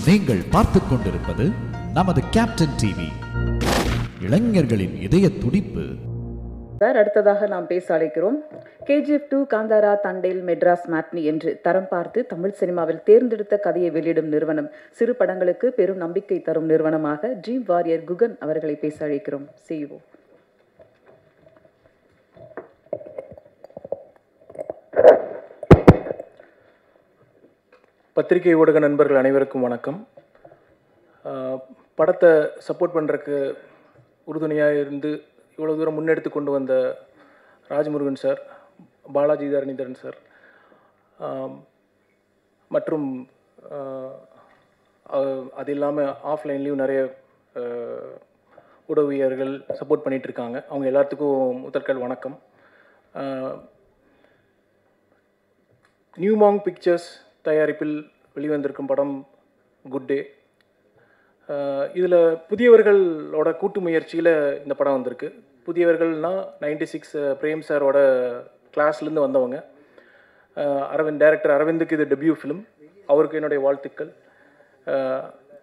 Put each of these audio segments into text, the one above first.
நீங்கள் பார்த்துக் கொண்டிருப்பது நமது கேப்டன் டிவி. இளைஞர்களின் இதய துடிப்பு. அடுத்ததாக நாம் பேச அழைக்கிறோம். KGF 2 காந்தாரா தண்டேல் மெட்ராஸ் மேட்னி என்று தரம் பார்த்து தமிழ் சினிமாவில் தேர்ந்தெடுத்த கதையை வெளியிடும் நிறுவனம், சிறு படங்களுக்கு பெரும் நம்பிக்கை தரும் நிறுவனமாக ட்ரீம் வாரியர் குகன் அவர்களை பேச அழைக்கிறோம். CEO. பத்திரிகை ஊடக நண்பர்கள் அனைவருக்கும் வணக்கம். படத்தை சப்போர்ட் பண்ணுறதுக்கு உறுதுணையாக இருந்து இவ்வளோ தூரம் முன்னெடுத்து கொண்டு வந்த ராஜமுருகன் சார், பாலாஜி தரணிதரன் சார் மற்றும் அது இல்லாமல் ஆஃப்லைன்லேயும் நிறைய உதவியர்கள் சப்போர்ட் பண்ணிகிட்ருக்காங்க. அவங்க எல்லாத்துக்கும் முதற்கல் வணக்கம். நியூமாங் பிக்சர்ஸ் தயாரிப்பில் வெளிவந்திருக்கும் படம் குட் டே. இதில் புதியவர்களோட கூட்டு முயற்சியில் இந்த படம் வந்திருக்கு. புதியவர்கள்னால் 96 பிரேம் சாரோட கிளாஸ்லேருந்து வந்தவங்க. டைரக்டர் அரவிந்துக்கு இது டெபியூ ஃபிலிம். அவருக்கு என்னுடைய வாழ்த்துக்கள்.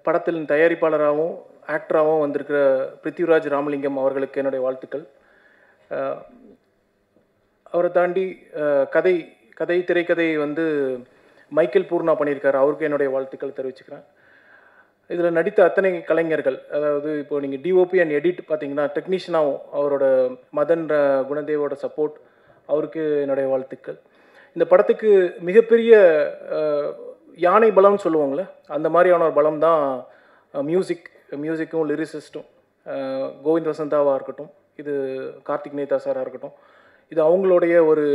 படத்தில் தயாரிப்பாளராகவும் ஆக்டராகவும் வந்திருக்கிற பிருத்திவிராஜ் ராமலிங்கம் அவர்களுக்கு என்னுடைய வாழ்த்துக்கள். அவரை தாண்டி திரைக்கதை வந்து மைக்கேல் பூர்ணா பண்ணியிருக்காரு. அவருக்கு என்னுடைய வாழ்த்துக்கள் தெரிவிச்சுக்கிறேன். இதில் நடித்த அத்தனை கலைஞர்கள், அதாவது இப்போது நீங்கள் டிஓபி அண்ட் எடிட் பார்த்தீங்கன்னா டெக்னீஷியனாகவும் அவரோட மதன் குணதேவோட சப்போர்ட், அவருக்கு என்னுடைய வாழ்த்துக்கள். இந்த படத்துக்கு மிகப்பெரிய யானை பலம்னு சொல்லுவாங்களே, அந்த மாதிரியான ஒரு பலம் தான் மியூசிக்கும் லிரிசிஸ்ட்டும். கோவிந்த் வசந்தாவாக இருக்கட்டும், இது கார்த்திக் நேதா சாராக இருக்கட்டும், இது அவங்களுடைய ஒரு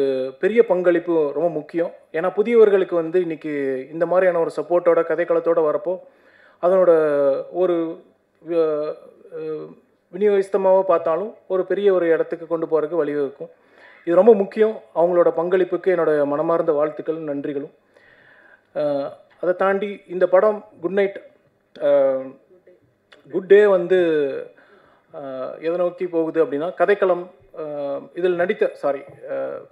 பெரிய பங்களிப்பு ரொம்ப முக்கியம். ஏன்னா புதியவர்களுக்கு வந்து இன்றைக்கி இந்த மாதிரியான ஒரு சப்போர்ட்டோட கதைக்களத்தோடு வரப்போ அதனோட ஒரு விநியோகிஸ்தமாக பார்த்தாலும் ஒரு பெரிய ஒரு இடத்துக்கு கொண்டு போகிறதுக்கு வழிவகுக்கும். இது ரொம்ப முக்கியம். அவங்களோட பங்களிப்புக்கு என்னோடய மனமார்ந்த வாழ்த்துக்களும் நன்றிகளும். அதை தாண்டி இந்த படம் குட் டே வந்து எதை நோக்கி போகுது அப்படின்னா கதைக்களம். இதில்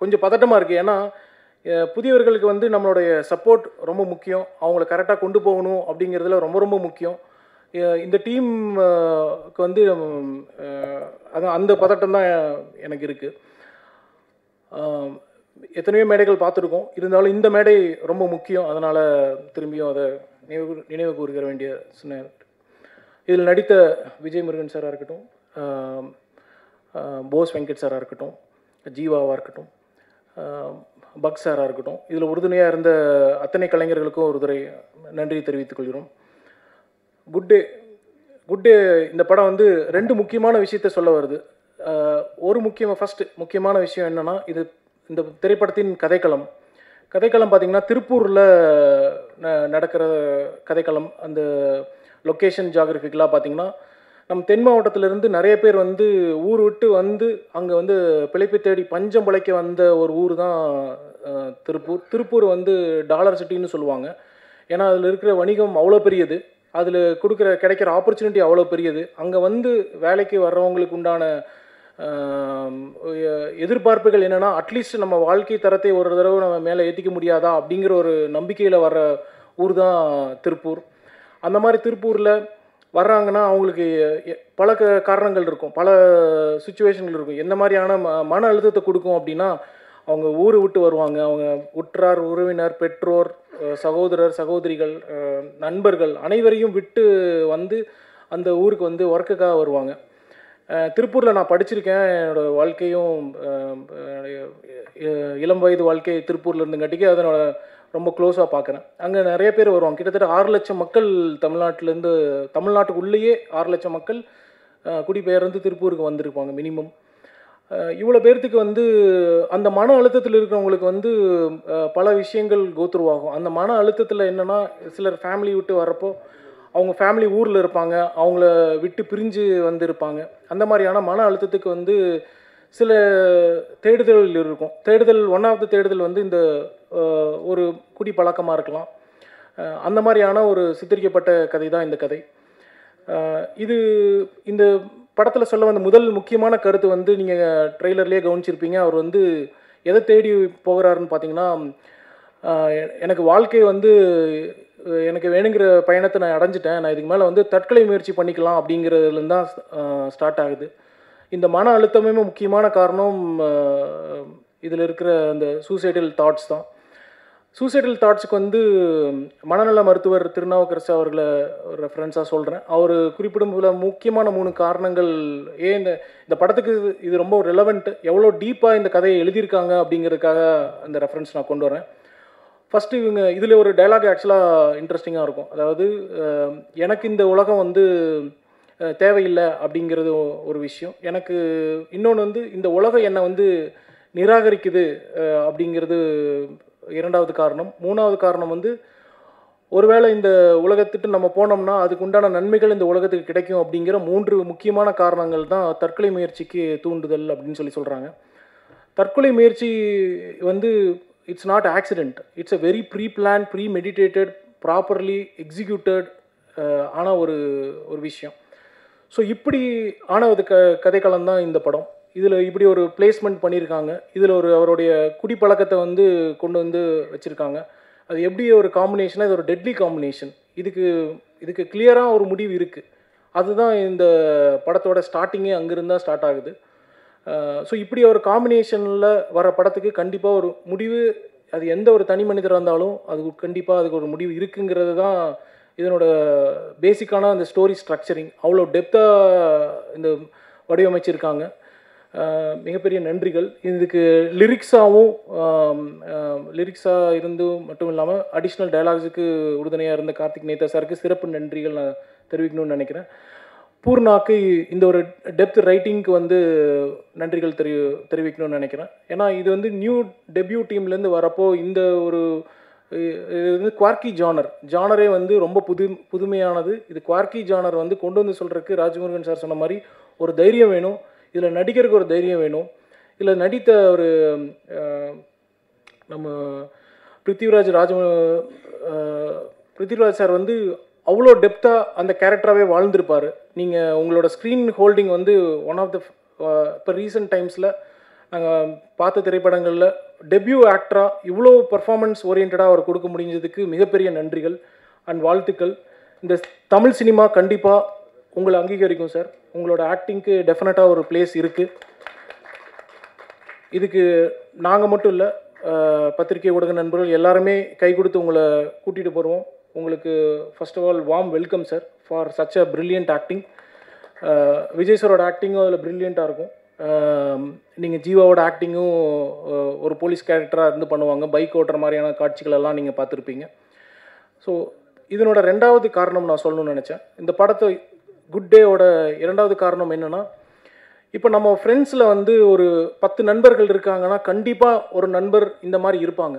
கொஞ்சம் பதட்டமாக இருக்குது. ஏன்னா புதியவர்களுக்கு வந்து நம்மளுடைய சப்போர்ட் ரொம்ப முக்கியம். அவங்கள கரெக்டாக கொண்டு போகணும் அப்படிங்கிறதுல ரொம்ப ரொம்ப முக்கியம். இந்த டீமுக்கு வந்து அந்த பதட்டம் தான் எனக்கு இருக்குது. எத்தனையோ மேடைகள் பார்த்துருக்கோம், இருந்தாலும் இந்த மேடை ரொம்ப முக்கியம். அதனால் திரும்பியும் அதை நினைவு கூறுகிற வேண்டிய சொன்ன. இதில் நடித்த விஜய் முருகன் சாராக இருக்கட்டும், போஸ் வெங்கட் சாராக இருக்கட்டும், ஜீவாவாக இருக்கட்டும், பக் சாராக இருக்கட்டும், இதில் உறுதுணையாக இருந்த அத்தனை கலைஞர்களுக்கும் ஒரு துறை நன்றி தெரிவித்துக் கொள்கிறோம். குட் டே இந்த படம் வந்து ரெண்டு முக்கியமான விஷயத்த சொல்ல வருது. ஃபஸ்ட்டு முக்கியமான விஷயம் என்னென்னா, இந்த திரைப்படத்தின் கதைக்களம் பார்த்திங்கன்னா திருப்பூரில் நடக்கிற கதைக்களம். அந்த லொக்கேஷன் ஜாகிரபிக்கலாக பார்த்திங்கன்னா நம்ம தென் மாவட்டத்திலேருந்து நிறைய பேர் வந்து ஊர் விட்டு வந்து அங்கே வந்து பிழைப்பு தேடி பஞ்சம் பிழைக்க வந்த ஒரு ஊர் தான் திருப்பூர் வந்து டாலர் சிட்டின்னு சொல்லுவாங்க. ஏன்னா அதில் இருக்கிற வணிகம் அவ்வளோ பெரியது, அதில் கிடைக்கிற ஆப்பர்ச்சுனிட்டி அவ்வளோ பெரியது. அங்கே வந்து வேலைக்கு வர்றவங்களுக்கு உண்டான எதிர்பார்ப்புகள் என்னென்னா, அட்லீஸ்ட் நம்ம வாழ்க்கை தரத்தை ஒரு தடவை நம்ம மேலே ஏற்றிக்க முடியாதா அப்படிங்கிற ஒரு நம்பிக்கையில் வர்ற ஊர் தான் திருப்பூர். அந்த மாதிரி திருப்பூரில் வர்றாங்கன்னா அவங்களுக்கு பல காரணங்கள் இருக்கும், பல சுச்சுவேஷன்கள் இருக்கும். எந்த மாதிரியான மன அழுத்தத்தை கொடுக்கும் அப்படின்னா, அவங்க ஊரை விட்டு வருவாங்க. அவங்க உற்றார் உறவினர், பெற்றோர், சகோதரர் சகோதரிகள், நண்பர்கள் அனைவரையும் விட்டு வந்து அந்த ஊருக்கு வந்து ஒர்க்குக்காக வருவாங்க. திருப்பூரில் நான் படிச்சிருக்கேன். என்னோடய வாழ்க்கையும் இளம் வயது வாழ்க்கை திருப்பூரில் இருந்துங்காட்டிக்கு அதனோட ரொம்ப க்ளோஸாக பார்க்குறேன். அங்கே நிறைய பேர் வருவாங்க. கிட்டத்தட்ட 6 லட்சம் மக்கள் தமிழ்நாட்டுக்குள்ளேயே 6 லட்சம் மக்கள் குடிபெயர்ந்து திருப்பூருக்கு வந்திருப்பாங்க மினிமம். இவ்வளோ பேர்த்துக்கு வந்து அந்த மன அழுத்தத்தில் இருக்கிறவங்களுக்கு வந்து பல விஷயங்கள் கோத்ரூவாகும். அந்த மன அழுத்தத்தில் என்னென்னா, சிலர் ஃபேமிலி விட்டு வர்றப்போ அவங்க ஃபேமிலி ஊரில் இருப்பாங்க, அவங்கள விட்டு பிரிஞ்சு வந்து இருப்பாங்க. அந்த மாதிரியான மன அழுத்தத்துக்கு வந்து சில தேடுதல் இருக்கும். ஒன் ஆஃப் த தேடுதல் வந்து இந்த ஒரு குடி பழக்கமாக இருக்கலாம். அந்த மாதிரியான ஒரு சித்தரிக்கப்பட்ட கதை தான் இந்த கதை. இந்த படத்தில் சொல்ல வந்த முதல் முக்கியமான கருத்து வந்து நீங்கள் ட்ரெய்லர்லேயே கவனிச்சிருப்பீங்க. அவர் வந்து எதை தேடி போகிறாருன்னு பார்த்தீங்கன்னா, எனக்கு வாழ்க்கை வந்து எனக்கு வேணுங்கிற பயணத்தை நான் அடைஞ்சிட்டேன். நான் இதுக்கு மேலே வந்து தற்கொலை முயற்சி பண்ணிக்கலாம் அப்படிங்கிறதுலேருந்து தான் ஸ்டார்ட் ஆகுது. இந்த மன அழுத்தமே முக்கியமான காரணம் இதில் இருக்கிற அந்த சூசைடல் தாட்ஸ் தான். சூசைடல் தாட்ஸுக்கு வந்து மனநல மருத்துவர் திருநாவுக்கரசு அவர்களை ரெஃபரன்ஸாக சொல்கிறேன். அவர் குறிப்பிடும் போல முக்கியமான 3 காரணங்கள் ஏன் இந்த படத்துக்கு இது ரொம்ப ரெலவெண்ட், எவ்வளோ டீப்பாக இந்த கதையை எழுதியிருக்காங்க அப்படிங்கிறதுக்காக அந்த ரெஃபரன்ஸ் நான் கொண்டு வரேன். ஃபஸ்ட்டு இவங்க இதில் ஒரு டைலாக் ஆக்சுவலாக இன்ட்ரெஸ்டிங்காக இருக்கும். அதாவது எனக்கு இந்த உலகம் வந்து தேவையில்லை அப்படிங்கிறது ஒரு விஷயம். எனக்கு இன்னொன்று வந்து இந்த உலகம் என்னை வந்து நிராகரிக்குது அப்படிங்கிறது 2வது காரணம். 3வது காரணம் வந்து ஒருவேளை இந்த உலகத்துட்டு நம்ம போனோம்னா அதுக்கு உண்டான நன்மைகள் இந்த உலகத்துக்கு கிடைக்கும் அப்படிங்கிற 3 முக்கியமான காரணங்கள் தான் தற்கொலை முயற்சிக்கு தூண்டுதல் அப்படின்னு சொல்கிறாங்க. தற்கொலை முயற்சி வந்து it's not accident, it's a very pre plan, pre meditated, properly executed ஆன ஒரு விஷயம். ஸோ இப்படி ஆன ஒரு கதைக்களம் தான் இந்த படம். இதில் இப்படி ஒரு பிளேஸ்மெண்ட் பண்ணியிருக்காங்க. இதில் அவருடைய குடிப்பழக்கத்தை வந்து கொண்டு வந்து வச்சுருக்காங்க. அது எப்படி ஒரு காம்பினேஷனாக, இது ஒரு டெட்லி காம்பினேஷன். இதுக்கு கிளியராக ஒரு முடிவு இருக்குது. அதுதான் இந்த படத்தோட ஸ்டார்டிங்கே அங்கேருந்து தான் ஸ்டார்ட் ஆகுது. ஸோ இப்படி ஒரு காம்பினேஷனில் வர படத்துக்கு கண்டிப்பாக ஒரு முடிவு, அது எந்த ஒரு தனி மனிதராக இருந்தாலும் கண்டிப்பாக அதுக்கு ஒரு முடிவு இருக்குங்கிறது தான் இதனோட பேசிக்கான அந்த ஸ்டோரி ஸ்ட்ரக்சரிங். அவ்வளோ டெப்த்தாக இந்த வடிவமைச்சிருக்காங்க. மிகப்பெரிய நன்றிகள். இதுக்கு லிரிக்ஸாக இருந்து மட்டும் இல்லாமல் அடிஷ்னல் டயலாக்ஸுக்கு உறுதுணையாக இருந்த கார்த்திக் நேதா சாருக்கு சிறப்பு நன்றிகள் நான் தெரிவிக்கணும்னு நினைக்கிறேன். பூர்ணாக்கு இந்த ஒரு டெப்த் ரைட்டிங்க்கு வந்து நன்றிகள் தெரிவிக்கணும்னு நினைக்கிறேன். ஏன்னா இது வந்து நியூ டெபியூ டீம்லேருந்து வரப்போ இந்த ஒரு இது வந்து குவார்க்கி ஜானரே வந்து ரொம்ப புதுமையானது. இது குவார்க்கி ஜானர் வந்து கொண்டு வந்து சொல்கிறதுக்கு ராஜமுருகன் சார் சொன்ன மாதிரி ஒரு தைரியம் வேணும். இதில் நடிகருக்கு ஒரு தைரியம் வேணும். இதில் நடித்த ஒரு நம்ம பிருத்திவிராஜ் சார் வந்து அவ்வளோ டெப்த்தாக அந்த கேரக்டராகவே வாழ்ந்திருப்பார். நீங்கள் உங்களோட ஸ்க்ரீன் ஹோல்டிங் வந்து ஒன் ஆஃப் த இப்போ ரீசெண்ட் டைம்ஸில் நாங்கள் பார்த்த திரைப்படங்களில் டெபியூ ஆக்டராக இவ்வளோ பர்ஃபார்மன்ஸ் ஓரியன்டாக அவர் கொடுக்க முடிஞ்சதுக்கு மிகப்பெரிய நன்றிகள் அண்ட் வாழ்த்துக்கள். இந்த தமிழ் சினிமா கண்டிப்பாக உங்களை அங்கீகரிக்கும் சார். உங்களோட ஆக்டிங்க்கு டெஃபினட்டாக ஒரு பிளேஸ் இருக்குது. இதுக்கு நாங்கள் மட்டும் இல்லை, பத்திரிகை ஊடக நண்பர்கள் எல்லாருமே கை கொடுத்து உங்களை கூட்டிகிட்டு போடுவோம். உங்களுக்கு first of all warm welcome sir for such a brilliant acting. Vijay சாரோட ஆக்டிங்கும் அதில் பிரில்லியண்ட்டாக இருக்கும். நீங்கள் ஜீவாவோட ஆக்டிங்கும் ஒரு போலீஸ் கேரக்டராக இருந்து பண்ணுவாங்க. பைக் ஓட்டுற மாதிரியான காட்சிகளெல்லாம் நீங்கள் பார்த்துருப்பீங்க. ஸோ இதனோட 2வது காரணம் நான் சொல்லணும்னு நினச்சேன். இந்த படத்தை குட் டேவோட 2வது காரணம் என்னென்னா, இப்போ நம்ம ஃப்ரெண்ட்ஸில் வந்து ஒரு 10 நண்பர்கள் இருக்காங்கன்னா கண்டிப்பாக ஒரு நண்பர் இந்த மாதிரி இருப்பாங்க.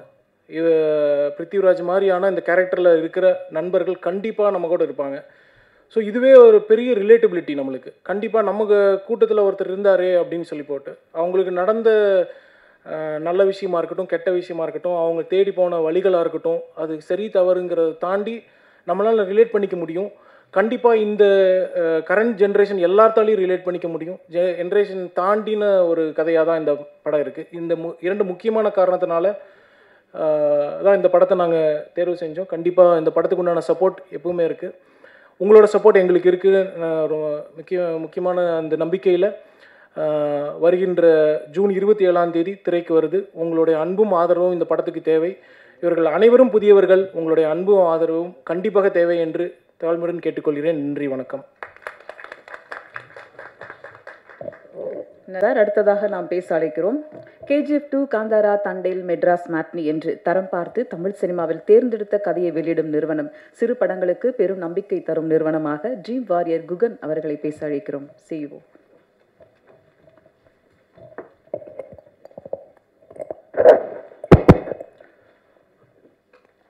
பிருத்திவிராஜ் மாதிரியான இந்த கேரக்டரில் இருக்கிற நண்பர்கள் கண்டிப்பாக நம்ம கூட இருப்பாங்க. ஸோ இதுவே ஒரு பெரிய ரிலேட்டபிலிட்டி நம்மளுக்கு. கண்டிப்பாக நமக்கு கூட்டத்தில் ஒருத்தர் இருந்தார் அப்படின்னு சொல்லி போட்டு அவங்களுக்கு நடந்த நல்ல விஷயமா இருக்கட்டும், கெட்ட விஷயமா இருக்கட்டும், அவங்க தேடி போன வழிகளாக இருக்கட்டும், அது சரி தவறுங்கிறத தாண்டி நம்மளால் ரிலேட் பண்ணிக்க முடியும். கண்டிப்பாக இந்த கரண்ட் ஜென்ரேஷன் எல்லாத்தாலையும் ரிலேட் பண்ணிக்க முடியும். ஜென்ரேஷன் தாண்டின ஒரு கதையாக தான் இந்த படம் இருக்குது. இந்த 2 முக்கியமான காரணத்தினால தான் இந்த படத்தை நாங்கள் தேர்வு செஞ்சோம். கண்டிப்பாக இந்த படத்துக்கு உண்டான சப்போர்ட் எப்பவுமே இருக்குது. உங்களோட சப்போர்ட் எங்களுக்கு இருக்குது. முக்கியமான அந்த நம்பிக்கையில் வருகின்ற ஜூன் 27ஆம் தேதி திரைக்கு வருது. உங்களுடைய அன்பும் ஆதரவும் இந்த படத்துக்கு தேவை. இவர்கள் அனைவரும் புதியவர்கள். உங்களுடைய அன்பும் ஆதரவும் கண்டிப்பாக தேவை என்று தாழ்மையுடன் கேட்டுக்கொள்கிறேன். நன்றி, வணக்கம். அடுத்ததாக நாம் பேச அழைக்கிறோம். KGF 2 காந்தாரா தண்டேல் மெட்ராஸ் மேட்னி என்று தரம் பார்த்து தமிழ் சினிமாவில் தேர்ந்தெடுத்த கதையை வெளியிடும் நிறுவனம், சிறு படங்களுக்கு பெரும் நம்பிக்கை தரும் நிறுவனமாக ட்ரீம் வாரியர் குகன் அவர்களை பேச அழைக்கிறோம். CEO.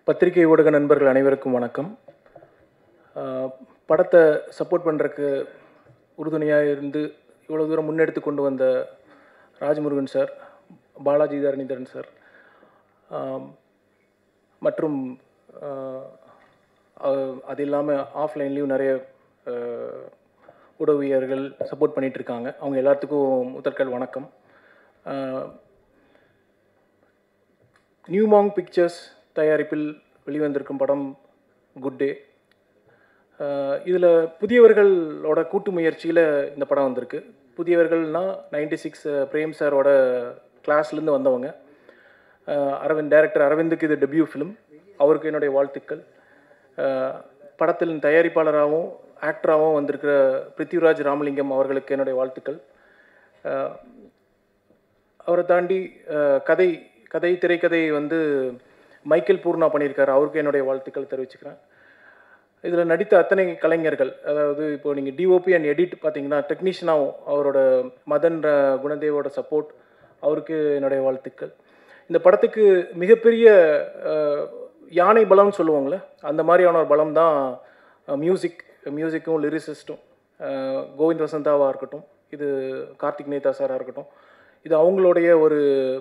பத்திரிகை ஊடக நண்பர்கள் அனைவருக்கும் வணக்கம். படத்தை சப்போர்ட் பண்ணுறதுக்கு உறுதுணையாக இருந்து இவ்வளோ தூரம் முன்னெடுத்து கொண்டு வந்த ராஜமுருகன் சார், பாலாஜி தரணிதரன் சார் மற்றும் அது இல்லாமல் ஆஃப்லைன்லேயும் நிறைய உதவியர்கள் சப்போர்ட் பண்ணிகிட்ருக்காங்க. அவங்க எல்லாத்துக்கும் முதற்கல் வணக்கம். நியூமாங் பிக்சர்ஸ், தயாரிப்பில் வெளிவந்திருக்கும் படம் குட் டே. இதில் புதியவர்களோட கூட்டு முயற்சியில் இந்த படம் வந்திருக்கு. புதியவர்கள்னால் 96 பிரேம் சாரோட கிளாஸ்லேருந்து வந்தவங்க. டைரக்டர் அரவிந்துக்கு இது டெபியூ ஃபிலிம். அவருக்கு என்னுடைய வாழ்த்துக்கள். படத்தில் தயாரிப்பாளராகவும் ஆக்டராகவும் வந்திருக்கிற பிருத்திவிராஜ் ராமலிங்கம் அவர்களுக்கு என்னுடைய வாழ்த்துக்கள். அவரை தாண்டி திரைக்கதை வந்து மைக்கேல் பூர்ணா பண்ணியிருக்காரு. அவருக்கு என்னுடைய வாழ்த்துக்கள் தெரிவிச்சுக்கிறேன். இதில் நடித்த அத்தனை கலைஞர்கள், அதாவது இப்போது நீங்கள் டிஓபி அண்ட் எடிட் பார்த்தீங்கன்னா டெக்னீஷியனாகவும் அவரோட மதன் குணதேவோட சப்போர்ட், அவருக்கு என்னுடைய வாழ்த்துக்கள். இந்த படத்துக்கு மிகப்பெரிய யானை பலம்னு சொல்லுவாங்களே, அந்த மாதிரியான ஒரு பலம் தான் மியூசிக்கும் லிரிசிஸ்ட்டும். கோவிந்த் வசந்தாவாக இருக்கட்டும், இது கார்த்திக் நேதா சாராக இருக்கட்டும், இது அவங்களுடைய ஒரு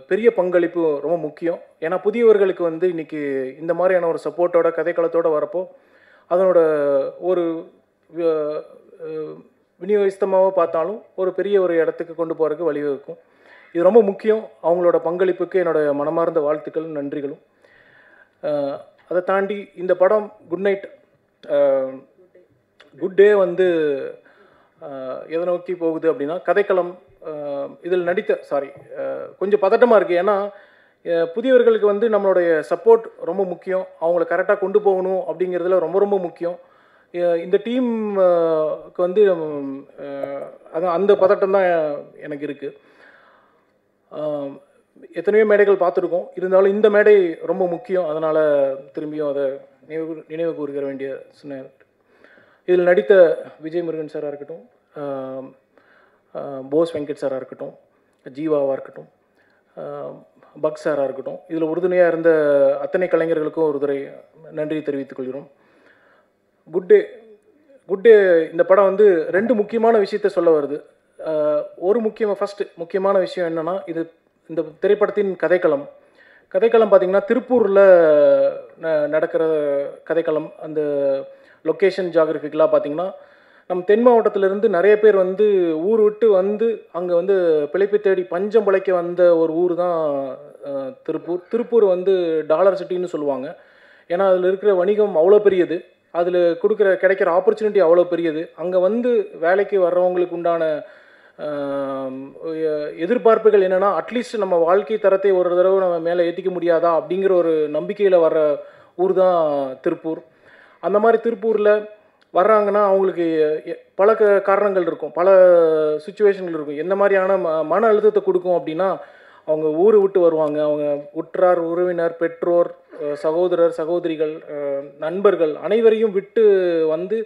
பெரிய பங்களிப்பு ரொம்ப முக்கியம். ஏன்னா புதியவர்களுக்கு வந்து இன்றைக்கி இந்த மாதிரியான ஒரு சப்போர்ட்டோட கதைக்களத்தோடு வரப்போ அதனோட ஒரு விநியோகிஸ்தமாக பார்த்தாலும் ஒரு பெரிய ஒரு இடத்துக்கு கொண்டு போகிறதுக்கு வழிவகுக்கும். இது ரொம்ப முக்கியம். அவங்களோட பங்களிப்புக்கு என்னோடய மனமார்ந்த வாழ்த்துக்களும் நன்றிகளும். அதை தாண்டி இந்த படம் குட் டே வந்து எதை நோக்கி போகுது அப்படின்னா கதைக்களம். இதில் கொஞ்சம் பதட்டமாக இருக்குது. ஏன்னா புதியவர்களுக்கு வந்து நம்மளுடைய சப்போர்ட் ரொம்ப முக்கியம். அவங்கள கரெக்டாக கொண்டு போகணும் அப்படிங்கிறதுல ரொம்ப ரொம்ப முக்கியம். இந்த டீமுக்கு வந்து அதான் அந்த பதட்டம் தான் எனக்கு இருக்குது. எத்தனையோ மேடைகள் பார்த்துருக்கோம், இருந்தாலும் இந்த மேடை ரொம்ப முக்கியம். அதனால் திரும்பியும் அதை நினைவு கூறுகிற வேண்டிய சொன்ன. இதில் நடித்த விஜய் முருகன் சாராக இருக்கட்டும், போஸ் வெங்கட் சாராக இருக்கட்டும், ஜீவாவாக இருக்கட்டும், பக் சாராக இருக்கட்டும், இதில் உறுதுணையாக இருந்த அத்தனை கலைஞர்களுக்கும் ஒரு துறை நன்றி தெரிவித்துக் கொள்கிறோம். குட் டே இந்த படம் வந்து 2 முக்கியமான விஷயத்தை சொல்ல வருது. ஃபஸ்ட்டு முக்கியமான விஷயம் என்னென்னா, இந்த திரைப்படத்தின் கதைக்களம் பார்த்திங்கன்னா திருப்பூரில் நடக்கிற கதைக்களம். அந்த லொக்கேஷன் ஜாகிரபிக்கலாக பார்த்திங்கன்னா நம்ம தென் மாவட்டத்திலேருந்து நிறைய பேர் வந்து ஊர் விட்டு வந்து அங்கே வந்து பிழைப்பு தேடி பஞ்சம் பிழைக்க வந்த ஒரு ஊர் தான் திருப்பூர் வந்து டாலர் சிட்டின்னு சொல்லுவாங்க. ஏன்னா அதில் இருக்கிற வணிகம் அவ்வளோ பெரியது, அதில் கிடைக்கிற ஆப்பர்ச்சுனிட்டி அவ்வளோ பெரியது. அங்கே வந்து வேலைக்கு வர்றவங்களுக்கு உண்டான எதிர்பார்ப்புகள் என்னென்னா, அட்லீஸ்ட் நம்ம வாழ்க்கை தரத்தை ஒரு தடவை நம்ம மேலே ஏற்றிக்க முடியாதா அப்படிங்கிற ஒரு நம்பிக்கையில் வர்ற ஊர் தான் திருப்பூர். அந்த மாதிரி திருப்பூரில் வர்றாங்கன்னா அவங்களுக்கு பல காரணங்கள் இருக்கும், பல சுச்சுவேஷன்கள் இருக்கும். எந்த மாதிரியான மன அழுத்தத்தை கொடுக்கும் அப்படின்னா, அவங்க ஊரை விட்டு வருவாங்க. அவங்க உற்றார் உறவினர், பெற்றோர், சகோதரர் சகோதரிகள், நண்பர்கள் அனைவரையும் விட்டு வந்து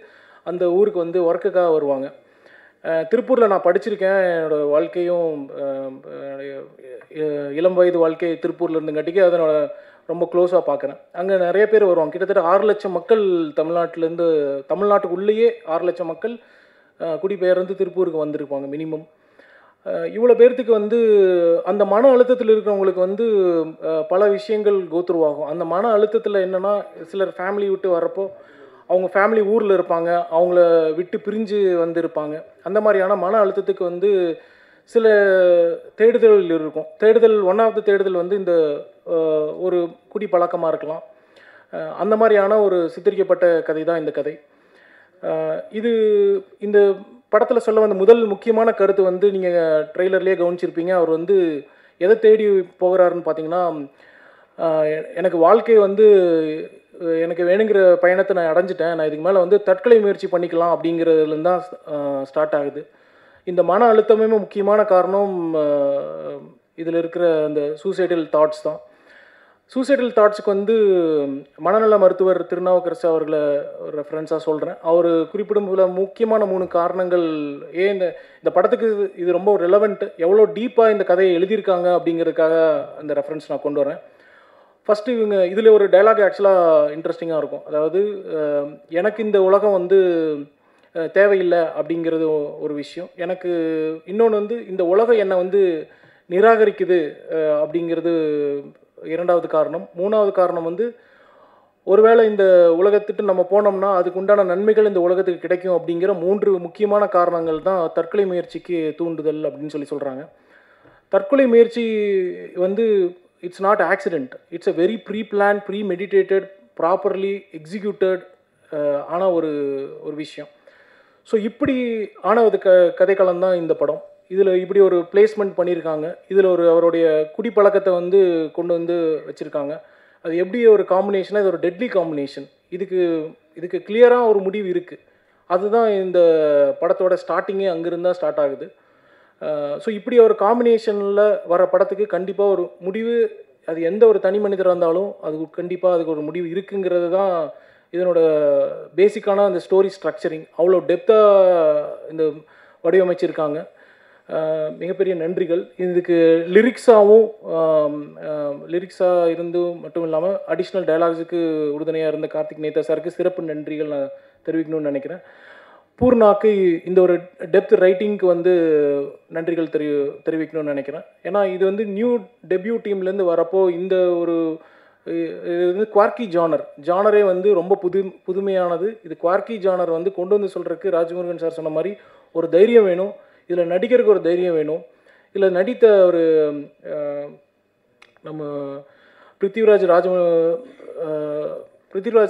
அந்த ஊருக்கு வந்து ஒர்க்குக்காக வருவாங்க. திருப்பூரில் நான் படிச்சிருக்கேன். என்னோடய வாழ்க்கையும் இளம் வயது வாழ்க்கை திருப்பூரில் இருந்துங்காட்டிக்கு அதனோட ரொம்ப க்ளோஸாக பார்க்குறேன். அங்கே நிறைய பேர் வருவாங்க. கிட்டத்தட்ட 6 லட்சம் மக்கள் தமிழ்நாட்டுக்குள்ளேயே 6 லட்சம் மக்கள் குடிபெயர்ந்து திருப்பூருக்கு வந்திருப்பாங்க மினிமம். இவ்வளோ பேர்த்துக்கு வந்து அந்த மன அழுத்தத்தில் இருக்கிறவங்களுக்கு வந்து பல விஷயங்கள் கோத்ரூவாகும். அந்த மன அழுத்தத்தில் என்னென்னா, சிலர் ஃபேமிலி விட்டு வரப்போ அவங்க ஃபேமிலி ஊரில் இருப்பாங்க, அவங்கள விட்டு பிரிஞ்சு வந்து இருப்பாங்க. அந்த மாதிரியான மன அழுத்தத்துக்கு வந்து சில தேடுதல் இருக்கும். ஒன் ஆஃப் த தேடுதல் வந்து இந்த ஒரு குடி பழக்கமாக இருக்கலாம். அந்த மாதிரியான ஒரு சித்தரிக்கப்பட்ட கதை தான் இந்த கதை. இந்த படத்தில் சொல்ல வந்த முதல் முக்கியமான கருத்து வந்து நீங்கள் ட்ரெய்லர்லேயே கவனிச்சிருப்பீங்க. அவர் வந்து எதை தேடி போகிறாருன்னு பார்த்தீங்கன்னா, எனக்கு வாழ்க்கை வந்து எனக்கு வேணுங்கிற பயணத்தை நான் அடைஞ்சிட்டேன், நான் இதுக்கு மேலே வந்து தற்கொலை முயற்சி பண்ணிக்கலாம் அப்படிங்கிறதுலேருந்து தான் ஸ்டார்ட் ஆகுது. இந்த மன அழுத்தமே முக்கியமான காரணம் இதில் இருக்கிற அந்த சூசைடல் தாட்ஸ் தான். சூசைடல் தாட்ஸுக்கு வந்து மனநல மருத்துவர் திருநாவுக்கரசு அவர்களை ரெஃபரன்ஸாக சொல்கிறேன். அவர் குறிப்பிடும் முக்கியமான 3 காரணங்கள் ஏன் இந்த படத்துக்கு இது ரொம்ப ரெலவெண்ட், எவ்வளோ டீப்பாக இந்த கதையை எழுதியிருக்காங்க அப்படிங்கிறதுக்காக அந்த ரெஃபரன்ஸ் நான் கொண்டு வரேன். ஃபஸ்ட்டு இதில் ஒரு டைலாக் ஆக்சுவலாக இன்ட்ரெஸ்டிங்காக இருக்கும். அதாவது, எனக்கு இந்த உலகம் வந்து தேவையில்லை அப்படிங்கிறது ஒரு விஷயம். எனக்கு இன்னொன்று வந்து இந்த உலகம் என்னை வந்து நிராகரிக்குது அப்படிங்கிறது 2வது காரணம். 3வது காரணம் வந்து ஒருவேளை இந்த உலகத்துட்டு நம்ம போனோம்னா அதுக்கு உண்டான நன்மைகள் இந்த உலகத்துக்கு கிடைக்கும் அப்படிங்கிற 3 முக்கியமான காரணங்கள் தான் தற்கொலை முயற்சிக்கு தூண்டுதல் அப்படின்னு சொல்கிறாங்க. தற்கொலை முயற்சி வந்து it's not accident, it's a very pre plan, pre meditated, properly executed ஆன ஒரு விஷயம். ஸோ இப்படி ஆன ஒரு கதைக்களம் தான் இந்த படம். இதில் இப்படி ஒரு பிளேஸ்மெண்ட் பண்ணியிருக்காங்க. இதில் அவருடைய குடிப்பழக்கத்தை வந்து கொண்டு வந்து வச்சுருக்காங்க. அது எப்படி ஒரு காம்பினேஷனாக, இது ஒரு டெட்லி காம்பினேஷன். இதுக்கு கிளியராக ஒரு முடிவு இருக்குது. அதுதான் இந்த படத்தோட ஸ்டார்டிங்கே அங்கிருந்து தான் ஸ்டார்ட் ஆகுது. ஸோ இப்படி ஒரு காம்பினேஷனில் வர படத்துக்கு கண்டிப்பாக ஒரு முடிவு, அது எந்த ஒரு தனி மனிதராக இருந்தாலும் அது கண்டிப்பாக அதுக்கு ஒரு முடிவு இருக்குங்கிறது தான் இதனோட பேசிக்கான அந்த ஸ்டோரி ஸ்ட்ரக்சரிங். அவ்வளோ டெப்த்தாக இந்த வடிவமைச்சிருக்காங்க. மிகப்பெரிய நன்றிகள். இதுக்கு லிரிக்ஸாக இருந்து மட்டும் இல்லாமல் அடிஷ்னல் டயலாக்ஸுக்கு உறுதுணையாக இருந்த கார்த்திக் நேதா சாருக்கு சிறப்பு நன்றிகள் நான் தெரிவிக்கணும்னு நினைக்கிறேன். பூர்ணாக்கு இந்த ஒரு டெப்த் ரைட்டிங்க்கு வந்து நன்றிகள் தெரிவிக்கணும்னு நினைக்கிறேன். ஏன்னா இது வந்து நியூ டெபியூ டீம்லேருந்து வரப்போ இந்த ஒரு இது வந்து குவார்க்கி ஜானரே வந்து ரொம்ப புதுமையானது. இது குவார்க்கி ஜானர் வந்து கொண்டு வந்து சொல்கிறதுக்கு ராஜமுருகன் சார் சொன்ன மாதிரி ஒரு தைரியம் வேணும், இதில் நடிக்கிறதுக்கு ஒரு தைரியம் வேணும். இதில் நடித்த ஒரு நம்ம பிருத்திவிராஜ்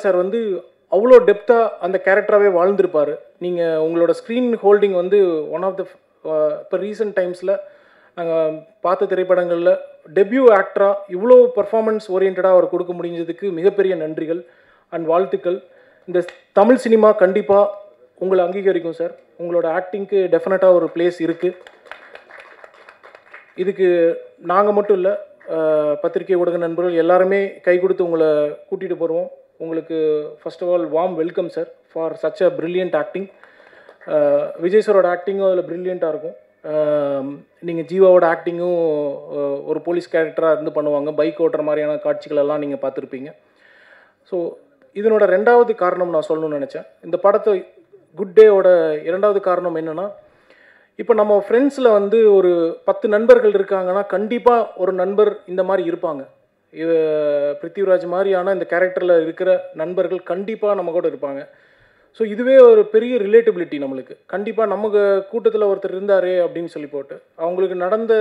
சார் வந்து அவ்வளோ டெப்த்தாக அந்த கேரக்டராகவே வாழ்ந்திருப்பார். நீங்கள் உங்களோட ஸ்க்ரீன் ஹோல்டிங் வந்து ஒன் ஆஃப் த இப்போ ரீசெண்ட் டைம்ஸில் நாங்கள் பார்த்த திரைப்படங்களில் டெபியூ ஆக்டராக இவ்வளோ பர்ஃபார்மன்ஸ் ஓரியன்டாக அவர் கொடுக்க முடிஞ்சதுக்கு மிகப்பெரிய நன்றிகள் அண்ட் வாழ்த்துக்கள். இந்த தமிழ் சினிமா கண்டிப்பாக உங்களை அங்கீகரிக்கும் சார். உங்களோட ஆக்டிங்க்கு டெஃபினட்டாக ஒரு பிளேஸ் இருக்குது. இதுக்கு நாங்கள் மட்டும் இல்லை, பத்திரிகை ஊடக நண்பர்கள் எல்லாருமே கை கொடுத்து உங்களை கூட்டிகிட்டு போடுவோம். உங்களுக்கு first of all warm welcome sir for such a brilliant acting. Vijay சாரோட ஆக்டிங்கும் அதில் பிரில்லியண்ட்டாக இருக்கும். நீங்கள் ஜீவாவோட ஆக்டிங்கும் ஒரு போலீஸ் கேரக்டராக இருந்து பண்ணுவாங்க. பைக் ஓட்டுற மாதிரியான காட்சிகளெல்லாம் நீங்கள் பார்த்துருப்பீங்க. ஸோ இதனோட ரெண்டாவது காரணம் நான் சொல்லணும்னு நினச்சேன். இந்த படத்தை குட் டேவோட இரண்டாவது காரணம் என்னென்னா, இப்போ நம்ம ஃப்ரெண்ட்ஸில் வந்து ஒரு 10 நண்பர்கள் இருக்காங்கன்னா கண்டிப்பாக ஒரு நண்பர் இந்த மாதிரி இருப்பாங்க. பிருத்திவிராஜ் மாதிரியான இந்த கேரக்டரில் இருக்கிற நண்பர்கள் கண்டிப்பாக நம்ம கூட இருப்பாங்க. ஸோ இதுவே ஒரு பெரிய ரிலேட்டபிலிட்டி நம்மளுக்கு. கண்டிப்பாக நமக்கு கூட்டத்தில் ஒருத்தர் இருந்தார் அப்படின்னு சொல்லி போட்டு அவங்களுக்கு நடந்த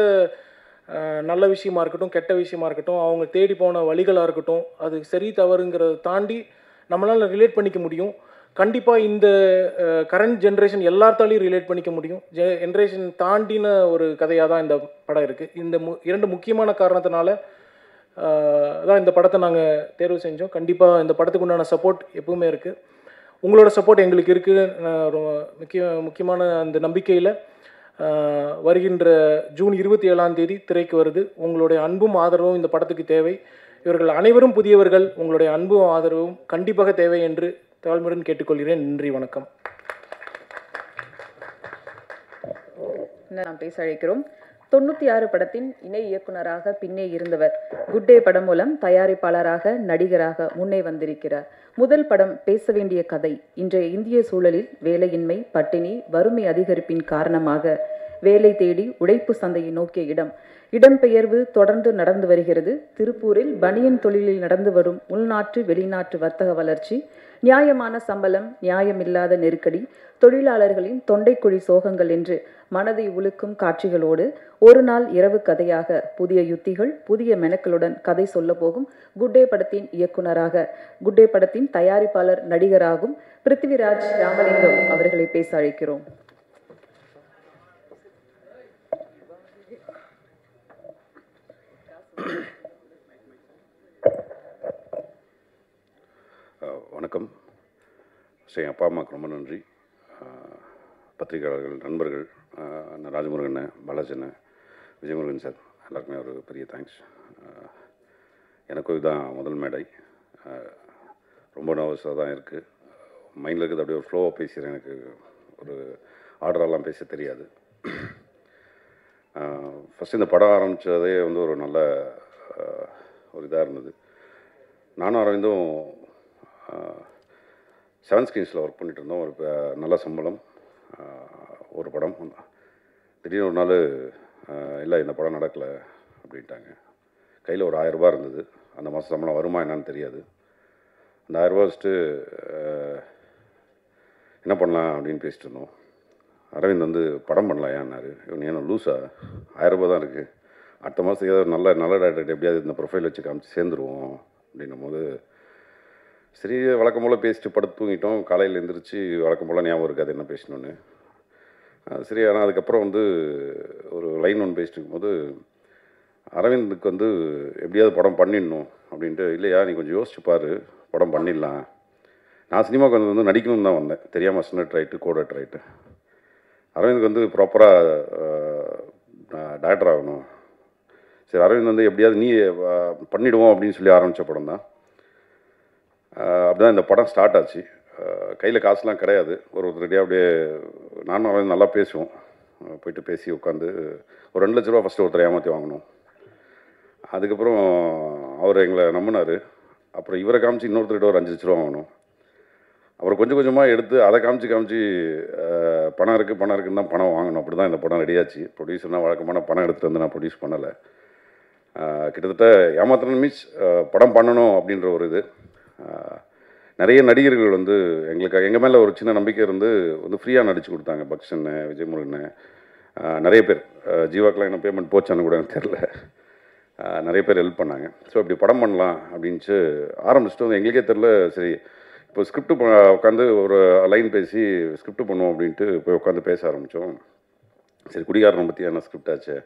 நல்ல விஷயமா இருக்கட்டும், கெட்ட விஷயமா இருக்கட்டும், அவங்க தேடி போன வழிகளாக இருக்கட்டும், அது சரி தவறுங்கிறத தாண்டி நம்மளால் ரிலேட் பண்ணிக்க முடியும். கண்டிப்பாக இந்த கரண்ட் ஜென்ரேஷன் எல்லாத்தாலையும் ரிலேட் பண்ணிக்க முடியும். ஜென்ரேஷன் தாண்டின ஒரு கதையாக தான் இந்த படம் இருக்குது. இந்த இரண்டு முக்கியமான காரணத்தினால தான் இந்த படத்தை நாங்கள் தேர்வு செஞ்சோம். கண்டிப்பாக இந்த படத்துக்கு உண்டான சப்போர்ட் எப்பவுமே இருக்குது. உங்களோட சப்போர்ட் எங்களுக்கு இருக்குது. முக்கியமான அந்த நம்பிக்கையில் வருகின்ற ஜூன் 27ஆம் தேதி திரைக்கு வருது. உங்களுடைய அன்பும் ஆதரவும் இந்த படத்துக்கு தேவை. இவர்கள் அனைவரும் புதியவர்கள். உங்களுடைய அன்பும் ஆதரவும் கண்டிப்பாக தேவை என்று தாழ்மையுடன் கேட்டுக்கொள்கிறேன். நன்றி, வணக்கம். நாம் பேச அழைக்கிறோம். 96 படத்தின் இணை இயக்குனராக பின்னே இருந்தவர் குட் டே படம் மூலம் தயாரிப்பாளராக, நடிகராக முன்னே வந்திருக்கிறார். முதல் படம் பேச வேண்டிய கதை இன்றைய இந்திய சூழலில் வேலையின்மை, பட்டினி, வறுமை அதிகரிப்பின் காரணமாக வேலை தேடி உழைப்பு சந்தையை நோக்கிய இடம்பெயர்வு தொடர்ந்து நடந்து வருகிறது. திருப்பூரில் பனியன் தொழிலில் நடந்து வரும் உள்நாட்டு வெளிநாட்டு வர்த்தக வளர்ச்சி, நியாயமான சம்பளம், நியாயமில்லாத நெருக்கடி, தொழிலாளர்களின் தொண்டைக்குழி சோகங்கள் என்று மனதை உலுக்கும் காட்சிகளோடு ஒரு நாள் இரவு கதையாக புதிய யுத்திகள், புதிய மெனக்களுடன் கதை சொல்ல போகும் குட் டே படத்தின் இயக்குனராக, குட் டே படத்தின் தயாரிப்பாளர், நடிகராகும் பிருத்திவிராஜ் ராமலிங்கம் அவர்களை பேச அழைக்கிறோம். வணக்கம். என் அப்பா அம்மாவுக்கு ரொம்ப நன்றி. பத்திரிகையாளர்கள், நண்பர்கள், ராஜமுருகன், பாலாஜன், விஜயமுருகன் சார் எல்லாருக்குமே ஒரு பெரிய தேங்க்ஸ். எனக்கும் இதுதான் முதல் மேடை. ரொம்ப நர்வஸாக தான் இருக்குது. மைண்டில் இருக்குது அப்படியே ஒரு ஃப்ளோவாக பேசுகிறேன். எனக்கு ஒரு ஆர்டரெல்லாம் பேச தெரியாது. ஃபஸ்ட்டு இந்த படம் ஆரம்பித்ததே வந்து ஒரு நல்ல ஒரு இதாக இருந்தது. நானும் அரவிந்தும் 7 ஸ்க்ரீன்ஸில் ஒர்க் பண்ணிகிட்டு இருந்தோம். ஒரு நல்ல சம்பளம், ஒரு படம். திடீர்னு ஒரு நாள் இல்லை, இந்த படம் நடக்கலை அப்படின்ட்டாங்க. கையில் ஒரு 1000 ரூபா இருந்தது. அந்த மாதம் சம்பளம் வருமா என்னன்னு தெரியாது. அந்த 1000 ரூபா வச்சுட்டு என்ன பண்ணலாம் அப்படின்னு பேசிட்டு இருந்தோம். அரவிந்த் வந்து படம் பண்ணலாம் ஏன்னாரு. இவன் ஏன்னா லூஸா, 1000 ரூபா தான் இருக்குது, அடுத்த மாதம் ஏதாவது நல்ல டேரக்டர் எப்படியாவது இந்த ப்ரொஃபைல் வச்சு காமிச்சு சேர்ந்துருவோம் அப்படின்னும் போது சரி வழக்கம் போல் பேசிட்டு படுத்து தூங்கிட்டோம். காலையில் எழுந்திரிச்சு வழக்கம் போல் ஞாபகம் இருக்காது என்ன பேசணுன்னு. சரி, ஆனால் அதுக்கப்புறம் வந்து ஒரு லைன் ஒன்று பேசிட்டு இருக்கும்போது அரவிந்துக்கு வந்து எப்படியாவது படம் பண்ணிடணும் அப்படின்ட்டு, இல்லையா நீ கொஞ்சம் யோசிச்சு பாரு, படம் பண்ணிடலாம். நான் சினிமாவுக்கு வந்து நடிக்கணும்னு தான் வந்தேன், தெரியாமல் அசிஸ்டன்ட் ரைட்டு கோடட் ரைட்டு. அரவிந்துக்கு வந்து ப்ராப்பராக டைரக்டர் ஆகணும். சரி, அரவிந்த் வந்து எப்படியாவது நீ பண்ணிவிடுவோம் அப்படின்னு சொல்லி ஆரம்பித்த படம் தான். அப்படி தான் இந்த படம் ஸ்டார்ட் ஆச்சு. கையில் காசுலாம் கிடையாது. ஒருத்தருடைய அப்படியே நானும் அரவிந்த் நல்லா பேசுவோம். போயிட்டு பேசி உட்காந்து ஒரு 2 லட்ச ரூபா ஃபஸ்ட்டு ஒருத்தர் ஏமாற்றி வாங்கினோம். அதுக்கப்புறம் அவர் எங்களை நம்பினார். அப்புறம் இவரை காமிச்சு இன்னொருத்தர்கிட்ட ஒரு 5 லட்ச ரூபா வாங்கணும். அப்புறம் கொஞ்சம் கொஞ்சமாக எடுத்து அதை காமிச்சு பணம் இருக்குன்னு தான் பணம் வாங்கணும். அப்படி தான் இந்த படம் ரெடியாச்சு. ப்ரொடியூசர்னால் வழக்கமான பணம் எடுத்துகிட்டு வந்து நான் ப்ரொடியூஸ் பண்ணலை. கிட்டத்தட்ட ஏமாத்திரம் மீன்ஸ் படம் பண்ணணும் அப்படின்ற ஒரு இது. நிறைய நடிகர்கள் வந்து எங்கள் மேலே ஒரு சின்ன நம்பிக்கை இருந்து வந்து ஃப்ரீயாக நடித்து கொடுத்தாங்க. பக்ஷன், விஜயமுருகன், நிறைய பேர். ஜீவாக்கெலாம் என்ன பேமெண்ட் போச்சான்னு கூட எனக்கு தெரில. நிறைய பேர் ஹெல்ப் பண்ணாங்க. ஸோ இப்படி படம் பண்ணலாம் அப்படின்ட்டு ஆரம்பிச்சுட்டு வந்து எங்களுக்கே தெரில. சரி, இப்போ ஸ்கிரிப்ட் உட்காந்து ஒரு லைன் பேசி ஸ்கிரிப்ட் பண்ணுவோம் அப்படின்ட்டு போய் உட்காந்து பேச ஆரம்பித்தோம். சரி, குடிகாரனை பற்றி என்ன ஸ்கிரிப்ட் ஆச்சு,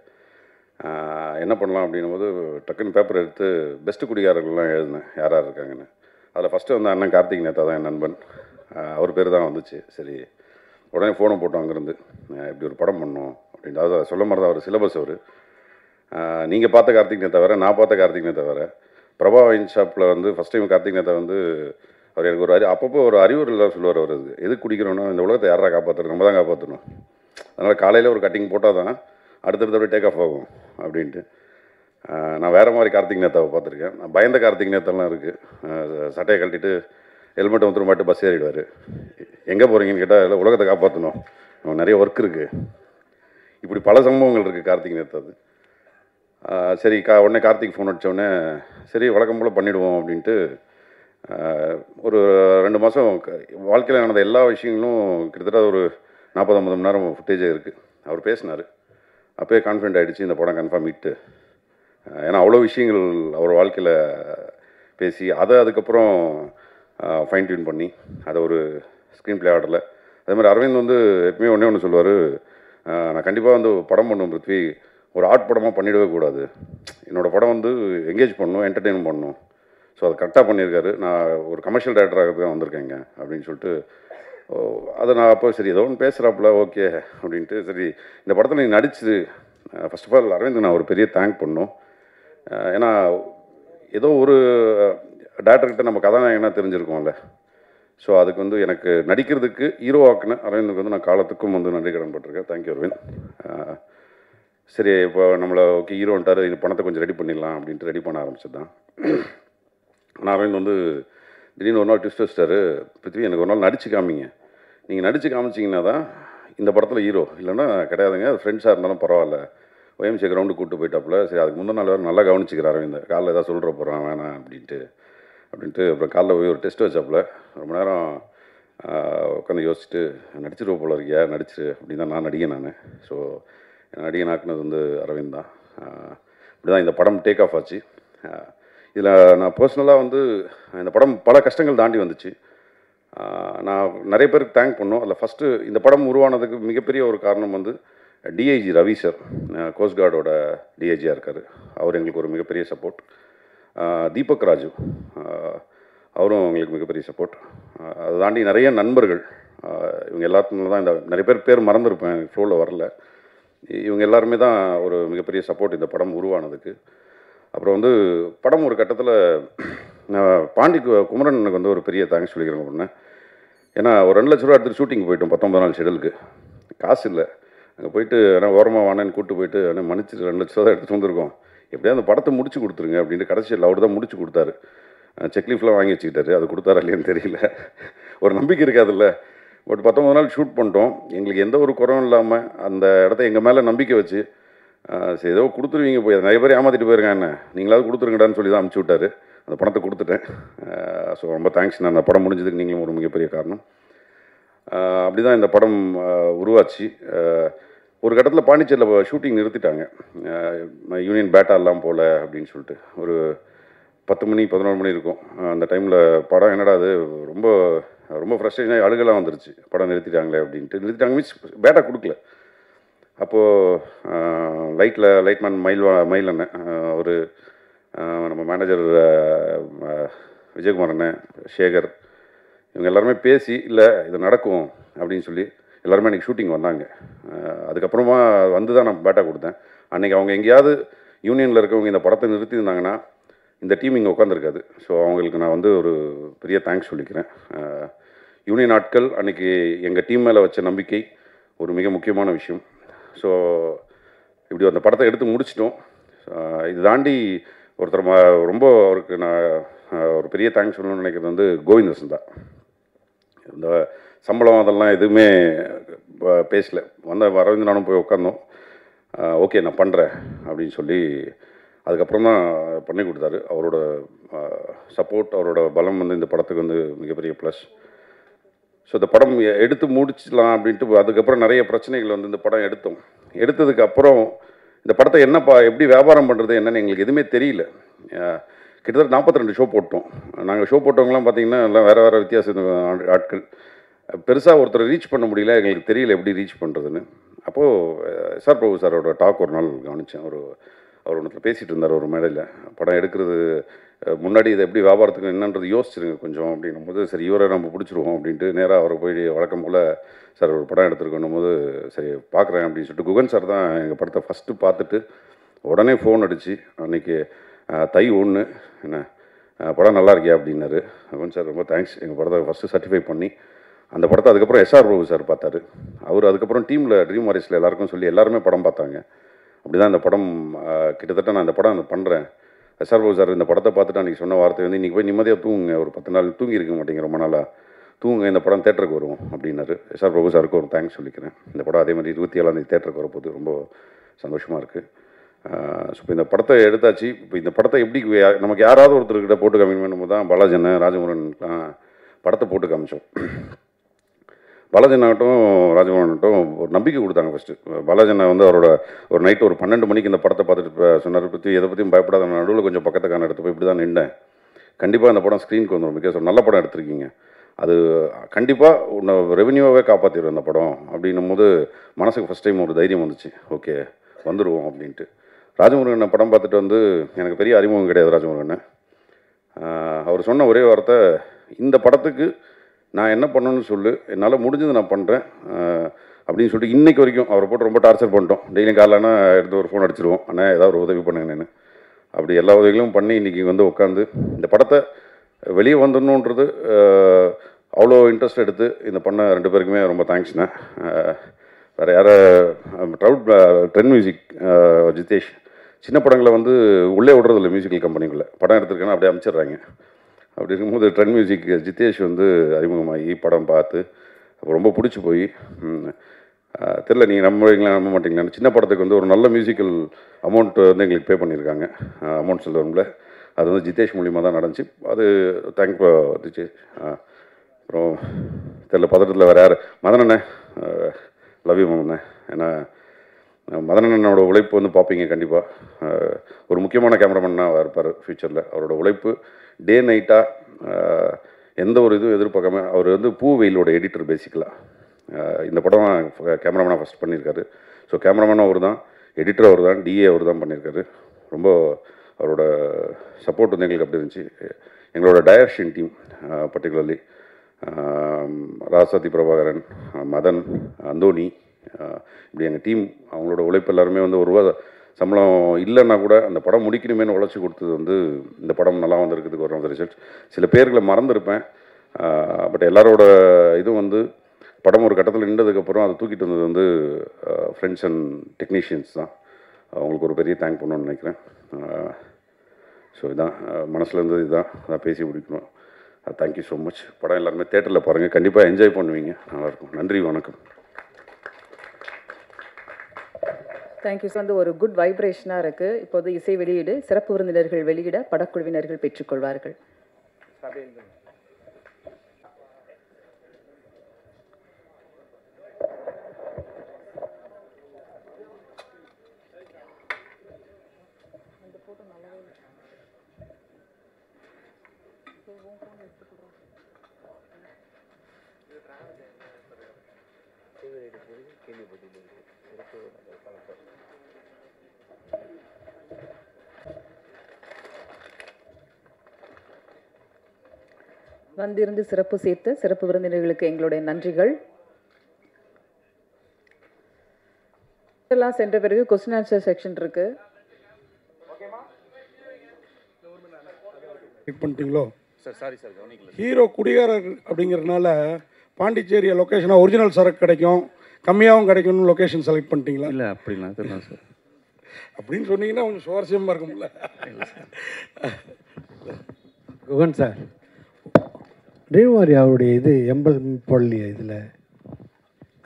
என்ன பண்ணலாம் அப்படின்னும் போது டக்குன்னு பேப்பர் எடுத்து பெஸ்ட்டு குடிகாரர்கள்லாம் எழுதினேன் யார் யார் இருக்காங்கன்னு. அதில் ஃபஸ்ட்டு வந்து அண்ணன் கார்த்திக் நேத்தா தான் என் நண்பன். அவர் பேர் தான் வந்துச்சு. சரி, உடனே ஃபோனை போட்டோம் அங்கேருந்து, இப்படி ஒரு படம் பண்ணோம் அப்படின்ட்டு. அதாவது சொல்ல மாதிரி தான் அவர் சிலபஸ். அவர் நீங்கள் பார்த்த கார்த்திக் நேத்தா வேறு, நான் பார்த்த கார்த்திக் நேத்தா வேறு. பிரபா வைன் ஷாப்பில் வந்து ஃபஸ்ட் டைம் கார்த்திக் நேத்தா வந்து அவர் எனக்கு ஒரு அப்பப்போ ஒரு அறிவுரைலாம் சொல்லுவார். அவர் எது குடிக்கிறோன்னா இந்த உலகத்தை யாரா காப்பாற்றணும், நம்ம தான் காப்பாற்றணும். அதனால் காலையில் ஒரு கட்டிங் போட்டால் தான் அடுத்தடுத்த டேக் ஆஃப் ஆகும் அப்படின்ட்டு. நான் வேறு மாதிரி கார்த்திக் நேத்தாவை பார்த்துருக்கேன். நான் பயந்த கார்த்திக் நேத்தாலாம் இருக்குது. சட்டையை கழட்டிட்டு ஹெல்மெட்டை வந்துட்டு மாட்டு பஸ் ஏறிடுவார். எங்கே போகிறீங்கன்னு கேட்டால் இல்லை, உலகத்தை காப்பாற்றணும், நிறைய ஒர்க் இருக்குது. இப்படி பல சம்பவங்கள் இருக்குது கார்த்திக் நேத்தாது. சரி, உடனே கார்த்திக் ஃபோன் அடித்தோடனே சரி வழக்கம் போல் பண்ணிவிடுவோம் அப்படின்ட்டு ஒரு 2 மாதம் வாழ்க்கையில் நடந்த எல்லா விஷயங்களும் கிட்டத்தட்ட ஒரு 40-50 மணி நேரம் ஃபுட்டேஜே இருக்குது. அவர் பேசினார். அப்போயே கான்ஃபிடென்ட் ஆகிடுச்சு இந்த படம் கன்ஃபார்ம் ஹிட்டு. ஏன்னா அவ்வளோ விஷயங்கள் அவர் வாழ்க்கையில் பேசி அதை அதுக்கப்புறம் ஃபைன் டியூன் பண்ணி அதை ஒரு ஸ்க்ரீன் பிளே ஆர்டரில். அதே மாதிரி அரவிந்த் வந்து எப்பவுமே ஒன்று சொல்லுவார், நான் கண்டிப்பாக வந்து படம் பண்ணுவேன் பிருத்வி, ஒரு ஆர்ட் படமாக பண்ணிடவே கூடாது. என்னோடய படம் வந்து என்கேஜ் பண்ணணும், என்டர்டெயின் பண்ணணும். ஸோ அது கரெக்டாக பண்ணியிருக்காரு. நான் ஒரு கமர்ஷியல் டைரக்டராக தான் வந்திருக்கேங்க அப்படின்னு சொல்லிட்டு அதை நான் அப்போ சரி ஏதோ ஒன்று பேசுகிறாப்புல ஓகே அப்படின்ட்டு. சரி, இந்த படத்தில் நீ நடிச்சு ஃபர்ஸ்ட் ஆஃப் ஆல் அரவிந்த் நான் ஒரு பெரிய தேங்க் பண்ணோம். ஏன்னா ஏதோ ஒரு டேரக்டர்கிட்ட நம்ம கதாநாயகனாக தெரிஞ்சிருக்கோம்ல. ஸோ அதுக்கு வந்து எனக்கு நடிக்கிறதுக்கு ஹீரோ ஆக்குன அரவிந்துக்கு வந்து நான் காலத்துக்கும் வந்து நன்றி கடன் பட்டிருக்கேன். தேங்க்யூ அரவிந்த். சரி, இப்போ நம்மளை ஓகே ஹீரோன்ட்டார், இந்த பணத்தை கொஞ்சம் ரெடி பண்ணிடலாம் அப்படின்ட்டு ரெடி பண்ண ஆரம்பிச்சது தான். ஆனால் அரவிந்த் வந்து திடீர்னு ஒரு நாள் ட்விஸ்ட் வச்சிட்டாரு, பிருத்வி எனக்கு ஒரு நாள் நடிச்சு காமிங்க, நீங்கள் நடித்து காமிச்சிங்கன்னா தான் இந்த படத்தில் ஹீரோ, இல்லைன்னா கிடையாதுங்க, அது ஃப்ரெண்ட்ஸாக இருந்தாலும் பரவாயில்ல. OMC கிரவுண்டுக்கு கூப்பிட்டு போயிட்டாப்புல. சரி, அதுக்கு முந்தின நாள் வேறு நல்லா கவனிச்சிக்கிறார் அரவிந்த், காலைல ஏதாவது சொல்கிற போகிறான் வேணாம் அப்படின்ட்டு. அப்புறம் காலைல போய் ஒரு டெஸ்ட் வச்சாப்புல. ரொம்ப நேரம் உட்காந்து யோசிச்சுட்டு நடிச்சிருவோம் போல இருக்கியா, நடிச்சிரு அப்படின்னு தான் நான் நடிகன். நான் ஸோ நடிகன் ஆக்குனது வந்து அரவிந்த் தான். இப்படி தான் இந்த படம் டேக் ஆஃப் ஆச்சு. இதில் நான் பர்சனலாக வந்து இந்த படம் பல கஷ்டங்கள் தாண்டி வந்துச்சு. நான் நிறைய பேருக்கு தேங்க் பண்ணோம். அதில் ஃபஸ்ட்டு இந்த படம் உருவானதுக்கு மிகப்பெரிய ஒரு காரணம் வந்து டிஐஜி ரவி சார், கோஸ்ட் கார்டோட டிஐஜியாக இருக்கார். அவர் எங்களுக்கு ஒரு மிகப்பெரிய சப்போர்ட். தீபக் ராஜு அவரும் எங்களுக்கு மிகப்பெரிய சப்போர்ட். அதை தாண்டி நிறைய நண்பர்கள், இவங்க எல்லாத்துக்கும் தான் இந்த நிறைய பேர் மறந்துருப்பேன், ஃப்ளோவில் வரல. இவங்க எல்லாருமே தான் ஒரு மிகப்பெரிய சப்போர்ட் இந்த படம் உருவானதுக்கு. அப்புறம் வந்து படம் ஒரு கட்டத்தில் பாண்டி குமரனுக்கு வந்து ஒரு பெரிய தேங்க்ஸ் சொல்லிக்கிறேங்க பொண்ணு. ஏன்னா ஒரு 2 லட்ச ரூபா எடுத்துகிட்டு ஷூட்டிங் போயிட்டோம் 19 நாள் ஷெடியூலுக்கு. காசு இல்லை. அங்கே போயிட்டு ஆனால் ஓரமாக வானேன்னு கூப்பிட்டு போயிட்டு ஆனால் மன்னிச்சு 2 லட்ச ரூபா தான் எடுத்துகிட்டு வந்திருக்கோம், எப்படியா அந்த படத்தை முடிச்சு கொடுத்துருங்க அப்படின்ட்டு கடைசியில் அவர் தான் முடிச்சு கொடுத்தாரு. செக்லீஃப்லாம் வாங்கி வச்சுக்கிட்டாரு. அது கொடுத்தாரா இல்லையான்னு தெரியல. ஒரு நம்பிக்கை இருக்காதுல்ல. பட் 19 நாள் ஷூட் பண்ணிட்டோம். எங்களுக்கு எந்த ஒரு குறவும் இல்லாமல் அந்த இடத்த எங்கள் மேலே நம்பிக்கை வச்சு சரி ஏதோ கொடுத்துருவீங்க, போய் நிறைய பேர் ஏமாற்றிட்டு போயிருக்காங்க, என்ன நீங்களாவது கொடுத்துருங்கடான்னு சொல்லி தான் அனுப்பிச்சி விட்டார். அந்த பணத்தை கொடுத்துட்டேன். ஸோ ரொம்ப தேங்க்ஸ். நான் அந்த படம் முடிஞ்சதுக்கு நீங்களும் ஒரு மிகப்பெரிய காரணம். அப்படி தான் இந்த படம் உருவாச்சு. ஒரு கட்டத்தில் பாண்டிச்சேரியில் ஷூட்டிங் நிறுத்திட்டாங்க. யூனியன் பேட்டாலாம் போகல அப்படின்னு சொல்லிட்டு ஒரு 10 மணி 11 மணி இருக்கும். அந்த டைமில் படம் என்னடா அது ரொம்ப ரொம்ப ஃப்ரஸ்ட்ரேஷனாக அழுகலாம் வந்துருச்சு. படம் நிறுத்திட்டாங்களே அப்படின்ட்டு. நிறுத்திட்டாங்க மீன்ஸ் பேட்டா கொடுக்கல. அப்போது லைட்மேன் மயில் அண்ணன், ஒரு நம்ம மேனேஜர் விஜயகுமார் அண்ணன், சேகர், இவங்க எல்லாருமே பேசி இல்லை இது நடக்கும் அப்படின்னு சொல்லி எல்லாருமே அன்றைக்கி ஷூட்டிங் வந்தாங்க. அதுக்கப்புறமா வந்து தான் நான் பேட்டா கொடுத்தேன். அன்றைக்கி அவங்க எங்கேயாவது யூனியனில் இருக்கவங்க இந்த படத்தை நிறுத்தியிருந்தாங்கன்னா இந்த டீம் இங்கே உட்காந்துருக்காது. ஸோ அவங்களுக்கு நான் வந்து ஒரு பெரிய தேங்க்ஸ் சொல்லிக்கிறேன். யூனியன் ஆட்கள் அன்றைக்கி எங்கள் டீம் மேலே வச்ச நம்பிக்கை ஒரு மிக முக்கியமான விஷயம். ஸோ இப்படி அந்த படத்தை எடுத்து முடிச்சிட்டோம். இது தாண்டி ஒருத்தர் ரொம்ப அவருக்கு நான் ஒரு பெரிய தேங்க்ஸ் சொல்லணும்னு நினைக்கிறது வந்து கோவிந்தசன் தான். இந்த சம்பளம் அதெல்லாம் எதுவுமே பேசல. அரவிந்த் நானும் போய் உட்காந்தோம். ஓகே நான் பண்ணுறேன் அப்படின்னு சொல்லி அதுக்கப்புறம் தான் பண்ணி கொடுத்தாரு. அவரோட சப்போர்ட், அவரோட பலம் வந்து இந்த படத்துக்கு வந்து மிகப்பெரிய ப்ளஸ். ஸோ இந்த படம் எடுத்து முடிச்சிடலாம் அப்படின்ட்டு அதுக்கப்புறம் நிறைய பிரச்சனைகள் வந்து இந்த படம் எடுத்ததுக்கு அப்புறம் இந்த படத்தை எப்படி வியாபாரம் பண்ணுறது என்னன்னு எங்களுக்கு எதுவுமே தெரியல. கிட்டத்தட்ட 42 ஷோ போட்டோம். நாங்கள் ஷோ போட்டவங்களாம் பார்த்திங்கன்னா எல்லாம் வேறு வேறு வித்தியாச ஆட்கள். பெருசாக ஒருத்தர் ரீச் பண்ண முடியல. எங்களுக்கு தெரியல எப்படி ரீச் பண்ணுறதுன்னு. அப்போது எஸ்ஆர் பிரபு சாரோட டாக் ஒரு நாள் கவனித்தேன். அவர் ஒன்றத்தில் பேசிகிட்டு இருந்தார் ஒரு மேடையில். படம் எடுக்கிறது முன்னாடி இதை எப்படி வியாபாரத்துக்கு என்னன்றது யோசிச்சிருங்க கொஞ்சம் அப்படின்னும் போது, சரி இவரை நம்ம பிடிச்சிருவோம் அப்படின்ட்டு நேராக அவரை போய் வழக்கம் போல் சார் ஒரு படம் எடுத்துருக்கணும் போது சரி பார்க்குறேன் அப்படின்னு சொல்லிட்டு குகன் சார் தான் எங்கள் படத்தை ஃபஸ்ட்டு பார்த்துட்டு உடனே ஃபோன் அடித்து அன்றைக்கி தை 1 என்ன படம் நல்லா இருக்கியா அப்படின்னாரு. குகன் சார் ரொம்ப தேங்க்ஸ். எங்கள் படத்தை ஃபஸ்ட்டு சர்டிஃபை பண்ணி அந்த படத்தை அதுக்கப்புறம் எஸ்ஆர் பிரபு சார் பார்த்தாரு. அவர் அதுக்கப்புறம் டீமில் ட்ரீம் வாரிஸில் எல்லாருக்கும் சொல்லி எல்லாருமே படம் பார்த்தாங்க. அப்படி தான் இந்த படம் கிட்டத்தட்ட நான் இந்த படம் பண்ணுறேன். எஸ்ஆர் பிரபு சார் இந்த படத்தை பார்த்துட்டு அன்றைக்கி சொன்ன வார்த்தை வந்து இன்றைக்கி போய் நிம்மதியாக தூங்குங்க, ஒரு 10 நாள் தூங்கி இருக்க மாட்டேங்க ரொம்ப நாளாக, தூங்குங்க இந்த படம் தேட்டருக்கு வரும் அப்படின்னாரு. எஸ்ஆர் பிரபு சாருக்கு ஒரு தேங்க்ஸ் சொல்லிக்கிறேன். இந்த படம் அதே மாதிரி 27ஆம் தேதி தேட்டருக்கு வரப்போது ரொம்ப சந்தோஷமாக இருக்குது. ஸோ இப்போ இந்த படத்தை எடுத்தாச்சு. இப்போ இந்த படத்தை எப்படி நமக்கு யாராவது ஒருத்தர்கிட்ட போட்டு காமிக்கணும் தான் பாலாஜன் ராஜமுருகன்லாம் படத்தை போட்டு காமிச்சோம். பாலாஜனாகட்டும் ராஜமோகனாகட்டும் ஒரு நம்பிக்கை கொடுத்தாங்க. ஃபஸ்ட்டு பாலாஜனா வந்து அவரோட ஒரு நைட்டு ஒரு 12 மணிக்கு இந்த படத்தை பார்த்துட்டு சொன்னார், பற்றி எதை பற்றியும் பயப்படாத, நடுவில் கொஞ்சம் பக்கத்துக்கான எடுத்து போய் இப்படி தான் நின்றேன், கண்டிப்பாக அந்த படம் ஸ்க்ரீனுக்கு வந்துடும், பிகாஸ் ஒரு நல்ல படம் எடுத்திருக்கீங்க, அது கண்டிப்பாக உன்னை ரெவென்யூவாகவே காப்பாற்றிடும் அந்த படம் அப்படின்னும் போது மனசுக்கு ஃபஸ்ட் டைம் ஒரு தைரியம் வந்துச்சு. ஓகே வந்துடுவோம் அப்படின்ட்டு. ராஜமுருகனை படம் பார்த்துட்டு வந்து எனக்கு பெரிய அறிமுகம் கிடையாது ராஜமுருகனை. அவர் சொன்ன ஒரே வார்த்தை, இந்த படத்துக்கு நான் என்ன பண்ணணும்னு சொல்லு, என்னால் முடிஞ்சது நான் பண்ணுறேன் அப்படின்னு சொல்லிட்டு இன்றைக்கு வரைக்கும் அவரை போட்டு ரொம்ப டார்ச்சர் பண்ணிட்டோம். டெய்லியும் காலைனா எடுத்து ஒரு ஃபோன் அடிச்சிருவோம், ஆனால் ஏதாவது ஒரு உதவி பண்ணுங்கன்னு. அப்படி எல்லா உதவிகளும் பண்ணி இன்றைக்கி வந்து உட்காந்து இந்த படத்தை வெளியே வந்துடணுன்றது அவ்வளோ இன்ட்ரெஸ்ட் எடுத்து இந்த பண்ண 2 பேருக்குமே ரொம்ப தேங்க்ஸ்ண்ணே. வேறு யாரை ட்ரெண்ட் மியூசிக் ஜிதேஷ் சின்ன படங்களை வந்து உள்ளே விடுறதில்ல, மியூசிக்கல் கம்பெனிக்குள்ளே படம் எடுத்துருக்கேன்னா அப்படியே அமைச்சிடுறாங்க. அப்படி இருக்கும்போது ட்ரெண்ட் மியூசிக் ஜிதேஷ் வந்து அறிமுகமாகி படம் பார்த்து ரொம்ப பிடிச்சி போய் தெரில நீங்கள் நம்ப மாட்டீங்களா, சின்ன படத்துக்கு வந்து ஒரு நல்ல மியூசிக்கல் அமௌண்ட் வந்து எங்களுக்கு பே பண்ணியிருக்காங்க. அமௌண்ட் சொல்லுவாங்களே, அது வந்து ஜிதேஷ் மூலியமாக தான் நடந்துச்சு. அது தேங்க்யூ ஜிதேஷ். அப்புறம் தெரில பதட்டத்தில் வேறு யார், மதனண்ணே, லவ் யூ மதனண்ணே. ஏன்னா மதனண்ணனோட உழைப்பு வந்து பார்ப்பீங்க கண்டிப்பாக. ஒரு முக்கியமான கேமராமேனாக இருப்பார் ஃப்யூச்சரில். அவரோட உழைப்பு டே நைட்டாக எந்த ஒரு இதுவும் எதிர்பார்க்காம, அவர் வந்து பூவெயிலோட எடிட்டர் பேசிக்கலாக. இந்த படம் கேமராமேனாக ஃபஸ்ட் பண்ணியிருக்காரு. ஸோ கேமராமேனும் அவர் தான், எடிட்டர் அவர் தான், டிஏ அவர் தான் பண்ணியிருக்காரு. ரொம்ப அவரோட சப்போர்ட் வந்து எங்களுக்கு அப்படி இருந்துச்சு. எங்களோட direction team particularly Rasathi Prabhakaran, Madan, Anthony, இப்படி எங்கள் டீம் அவங்களோட உழைப்பு எல்லாருமே வந்து ஒரு ரூபா சம்பளம் இல்லைன்னா கூட அந்த படம் முடிக்கணுமேனு உழைச்சி கொடுத்தது வந்து இந்த படம் நல்லா வந்திருக்கிறதுக்கு ஒரு நல்ல ரிசல்ட். சில பேர்களை மறந்துருப்பேன், பட் எல்லாரோட இதுவும் வந்து படம் ஒரு கட்டத்தில் நின்றதுக்கப்புறம் அதை தூக்கிட்டு வந்தது வந்து ஃப்ரெண்ட்ஸ் அண்ட் டெக்னீஷியன்ஸ் தான். அவங்களுக்கு ஒரு பெரிய தேங்க் பண்ணணும்னு நினைக்கிறேன். ஸோ இதான் மனசில் இருந்தது, இதுதான் அதான் பேசி முடிக்கணும். Thank you so much. படம் எல்லாருமே தேட்டரில் பாருங்கள், கண்டிப்பாக என்ஜாய் பண்ணுவீங்க, நல்லாயிருக்கும். நன்றி, வணக்கம். தேங்க்யூ. வந்து ஒரு குட் வைப்ரேஷனாக இருக்குது. இப்போது இசை வெளியீடு சிறப்பு விருந்தினர்கள் வெளியிட படக்குழுவினர்கள் பெற்றுக்கொள்வார்கள். வந்திருந்து சிறப்பு சேர்த்த சிறப்பு விருந்தினர்களுக்கு எங்களுடைய நன்றிகள். எல்லாம் சென்ற பிறகு கொஸ்டின் ஆன்சர் செக்ஷன் இருக்கு. பண்ணிட்டீங்களோ சார்? சாரி சார், கவனிக்கல. ஹீரோ குடிகாரர் அப்படிங்கிறதுனால பாண்டிச்சேரி லொக்கேஷனாக ஒரிஜினல் சரக்கு கிடைக்கும், கம்மியாகவும் கிடைக்கும்னு லொக்கேஷன் செலக்ட் பண்ணிட்டீங்களா? இல்லை அப்படிலாம் தெரியல சார். அப்படின்னு சொன்னீங்கன்னா கொஞ்சம் சுவாரஸ்யமாக இருக்கும்ல. குகன் சார், ட்ரீம்வாரி அவருடைய இது எம்பல் போடலையே இதில்,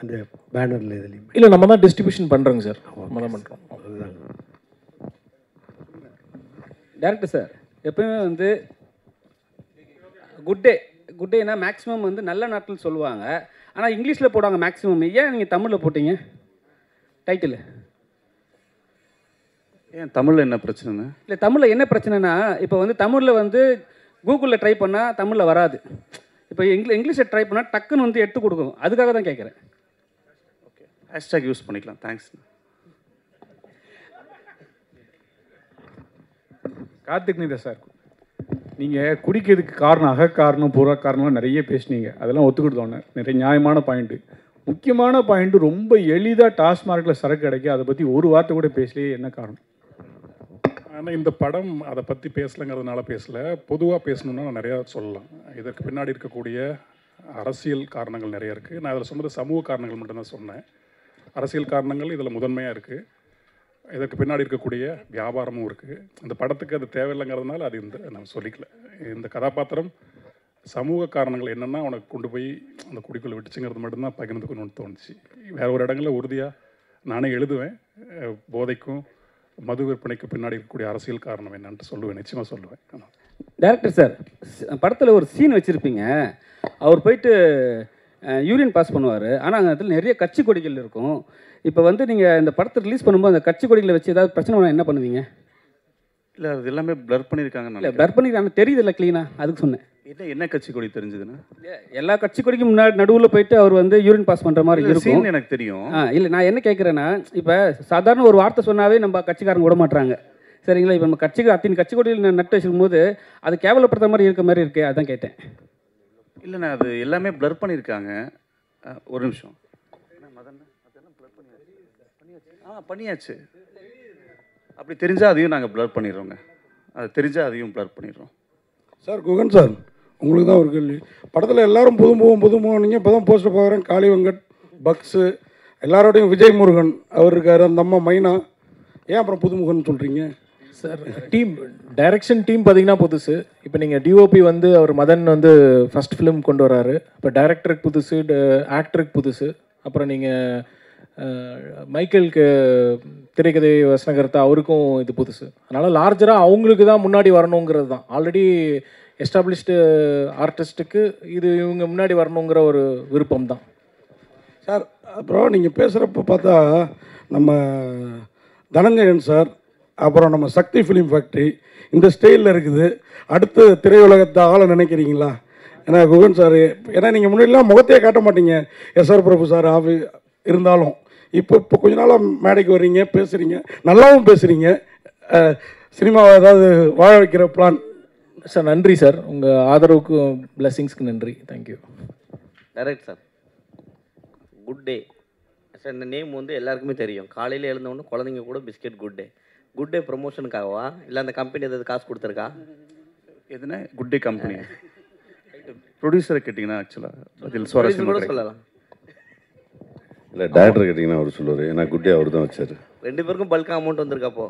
அந்த பேனரில் இதுலேயும்? இல்லை, நம்ம தான் டிஸ்ட்ரிபியூஷன் பண்ணுறோங்க சார், நம்ம தான் பண்ணுறோம். அதுதான். டேரக்டர் சார், எப்பவுமே வந்து குட் டேனா மேக்ஸிமம் வந்து நல்ல நாட்கள் சொல்லுவாங்க, ஆனால் இங்கிலீஷில் போடுவாங்க மேக்ஸிமம். ஏன் நீங்கள் தமிழில் போட்டீங்க டைட்டில்? ஏன் தமிழில் என்ன பிரச்சனைண்ணே? இல்லை, தமிழில் என்ன பிரச்சனைனா, இப்போ வந்து தமிழில் வந்து கூகுளில் ட்ரை பண்ணால் தமிழில் வராது. இப்போ இங்கிலீஷில் ட்ரை பண்ணால் டக்குன்னு வந்து எடுத்து கொடுக்கும். அதுக்காக தான் கேட்குறேன். ஓகே, ஹேஷ்டேக் யூஸ் பண்ணிக்கலாம். தேங்க்ஸ். கார்த்திக்னிதா சார், நீங்கள் குடிக்கிறதுக்கு காரணம் அகக்காரணம் புற காரணம்லாம் நிறைய பேசுனீங்க, அதெல்லாம் ஒத்துக்கிட்டோன்னே நிறைய நியாயமான பாயிண்ட்டு. முக்கியமான பாயிண்ட்டு, ரொம்ப எளிதாக டாஸ்மார்க்கில் சரக்கு கிடைக்கும், அதை பற்றி ஒரு வார்த்தை கூட பேசலையே, என்ன காரணம்? ஆனால் இந்த படம் அதை பற்றி பேசலைங்கிறதுனால பேசல, பொதுவாக பேசணுன்னா நான் நிறையா சொல்லலாம். இதற்கு பின்னாடி இருக்கக்கூடிய அரசியல் காரணங்கள் நிறைய இருக்குது. நான் இதில் சொன்னது சமூக காரணங்கள் மட்டும்தான் சொன்னேன். அரசியல் காரணங்கள் இதில் முதன்மையாக இருக்குது. இதற்கு பின்னாடி இருக்கக்கூடிய வியாபாரமும் இருக்குது. இந்த படத்துக்கு அது தேவையில்லைங்கிறதுனால அது நான் சொல்லிக்கல. இந்த கதாபாத்திரம் சமூக காரணங்கள் என்னென்னா உனக்கு கொண்டு போய் அந்த குடிக்குள்ளே விட்டுச்சுங்கிறது மட்டும்தான் பகிர்ந்துக்கணும்னு தோணுச்சு. வேறு ஒரு இடங்களில் உறுதியாக நானே எழுதுவேன், போதைக்கும் மது விற்பனைக்கு பின்னாடி இருக்கக்கூடிய அரசியல் காரணம் என்னன்ட்டு சொல்லுவேன், நிச்சயமாக சொல்லுவேன். டேரக்டர் சார், படத்தில் ஒரு சீன் வச்சுருப்பீங்க, அவர் போயிட்டு யூரின் பாஸ் பண்ணுவார், ஆனால் அந்த இடத்துல நிறைய கட்சி கொடிகள் இருக்கும். இப்போ வந்து நீங்கள் இந்த படத்தை ரிலீஸ் பண்ணும்போது அந்த கட்சி கொடிகளை வச்சு ஏதாவது பிரச்சனை பண்ணால் என்ன பண்ணுவீங்க? இல்லை, அது எல்லாமே பிளர் பண்ணியிருக்காங்க. இல்லை, பிளர் பண்ணிருக்காங்க, தெரியுது இல்லை க்ளீனாக, அதுக்கு சொன்னேன். என்ன கட்சி கொடி தெரிஞ்சதுன்னா? எல்லா கட்சி கொடிக்கும் முன்னாடி நடுவில் போயிட்டு அவர் வந்து யூரின் பாஸ் பண்ணுற மாதிரி இருக்கும். எனக்கு தெரியும். இல்லை, நான் என்ன கேட்குறேன்னா, இப்போ சாதாரண ஒரு வார்த்தை சொன்னாவே நம்ம கட்சிக்காரங்க விட மாட்டாங்க, சரிங்களா? இப்போ நம்ம அத்தின் கட்சி கொடியில் நட்டு வச்சுக்கும் போது அது கேவலப்படுற மாதிரி இருக்க மாதிரி இருக்கு, அதான் கேட்டேன். இல்லைண்ணா, அது எல்லாமே பிளர் பண்ணியிருக்காங்க. ஒரு நிமிஷம். பண்ணியாச்சு. அப்படி தெரிஞ்சால் அதையும் நாங்கள் பிளர் பண்ணிடுறோங்க. அது தெரிஞ்சால் அதையும் பிளர் பண்ணிடுறோம். சார் குகன் சார், உங்களுக்கு தான் ஒரு கேள்வி. படத்தில் எல்லாரும் புதுமுகம் நீங்கள் இப்போ தான் போஸ்டர் பார்க்குறேன். காளி வெங்கட், பக்ஸு, எல்லாரோடையும் விஜய் முருகன் அவர் இருக்கார், அந்த அம்மா மைனா. ஏன் அப்புறம் புதுமுகன்னு சொல்கிறீங்க சார்? டைரக்ஷன் டீம் பார்த்தீங்கன்னா புதுசு. இப்போ நீங்கள் டிஓபி வந்து அவர் மதன் வந்து ஃபஸ்ட் ஃபிலிம் கொண்டு வராரு. இப்போ டைரக்டருக்கு புதுசு, ஆக்டருக்கு புதுசு. அப்புறம் நீங்கள் மைக்கேலுக்கு திரைக்கதை வசனகர்த்தா, அவருக்கும் இது புதுசு. அதனால் லார்ஜராக அவங்களுக்கு தான் முன்னாடி வரணுங்கிறது தான். ஆல்ரெடி எஸ்டாப்ளிஷ்டு ஆர்டிஸ்ட்டுக்கு இது இவங்க முன்னாடி வரணுங்கிற ஒரு விருப்பம் தான் சார். அப்புறம் நீங்கள் பேசுகிறப்ப பார்த்தா நம்ம தனஞ்சயன் சார், அப்புறம் நம்ம சக்தி ஃபிலிம் ஃபேக்ட்ரி இந்த ஸ்டைலில் இருக்குது. அடுத்து திரையுலகத்தை ஆள நினைக்கிறீங்களா? ஏன்னா குகன் சார், ஏன்னா நீங்கள் முன்னாடிலாம் முகத்தையே காட்ட மாட்டீங்க, எஸ்ஆர் பிரபு சார் இருந்தாலும் இப்போ கொஞ்ச நாளாக மேடைக்கு வர்றீங்க, பேசுகிறீங்க, நல்லாவும் பேசுகிறீங்க. சினிமாவை ஏதாவது வாழ வைக்கிற பிளான்? சார் நன்றி சார், உங்கள் ஆதரவுக்கு பிளெஸிங்ஸ்க்கு நன்றி. Thank you. Direct sir, good day sir, இந்த நேம் வந்து எல்லாருக்குமே தெரியும். காலையில் எழுந்தவொன்னு குழந்தைங்க கூட பிஸ்கெட் குட் டே ப்ரொமோஷனுக்காகவா இல்லை அந்த கம்பெனி ஏதாவது காசு கொடுத்துருக்கா? எதுனா குட் டே கம்பெனி ப்ரொடியூசரை கேட்டிங்கன்னா ஆக்சுவலாக பதில் சுவாரஸ்யம் கூட சொல்லலாம். இல்லை, டேரக்டர் கேட்டிங்கன்னா அவர் சொல்லுவார், ஏன்னா குட் டே அவர் தான் வச்சார். ரெண்டு பேருக்கும் பல்காக அமௌண்ட் வந்திருக்காப்போ?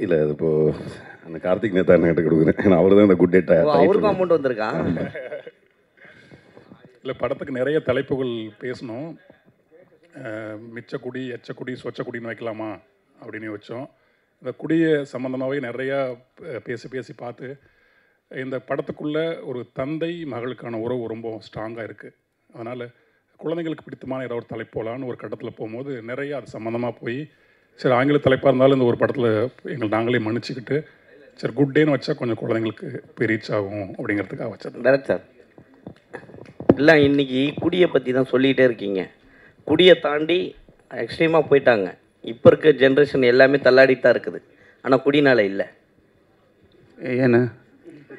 இல்லை, அது இப்போது அந்த கார்த்திக் நேதா கிட்ட கொடுக்குறேன், ஏன்னா அவர் தான் இந்த குட் டே அவருக்கும் அமௌண்ட் வந்திருக்கா? இல்லை, படத்துக்கு நிறைய தலைப்புகள் பேசணும். மிச்சக்குடி, எச்சக்குடி, சொச்சக்குடின்னு வைக்கலாமா அப்படின்னு வச்சோம். இந்த குடியை சம்மந்தமாகவே நிறையா பேசி பார்த்து இந்த படத்துக்குள்ளே ஒரு தந்தை மகளுக்கான உறவு ரொம்ப ஸ்ட்ராங்காக இருக்குது. அதனால் குழந்தைங்களுக்கு பிடித்தமான ஏதாவது ஒரு தலைப்பு போகலான்னு ஒரு கட்டத்தில் போகும்போது நிறைய அது சம்மந்தமாக போய், சரி ஆங்கில தலைப்பாக இருந்தாலும் இந்த ஒரு படத்தில் நாங்களே மன்னிச்சுக்கிட்டு, சரி குட் டேன்னு வச்சா கொஞ்சம் குழந்தைங்களுக்கு போய் ரீச் ஆகும் அப்படிங்கிறதுக்காக வச்சது. டேரக்ட் சார், இல்லை இன்னைக்கு குடியை பற்றி தான் சொல்லிகிட்டே இருக்கீங்க. குடியை தாண்டி எக்ஸ்ட்ரீமாக போயிட்டாங்க. இப்போ இருக்க ஜென்ரேஷன் எல்லாமே தள்ளாடிட்டு தான் இருக்குது. ஆனால் குடினால இல்லை. ஏன்னா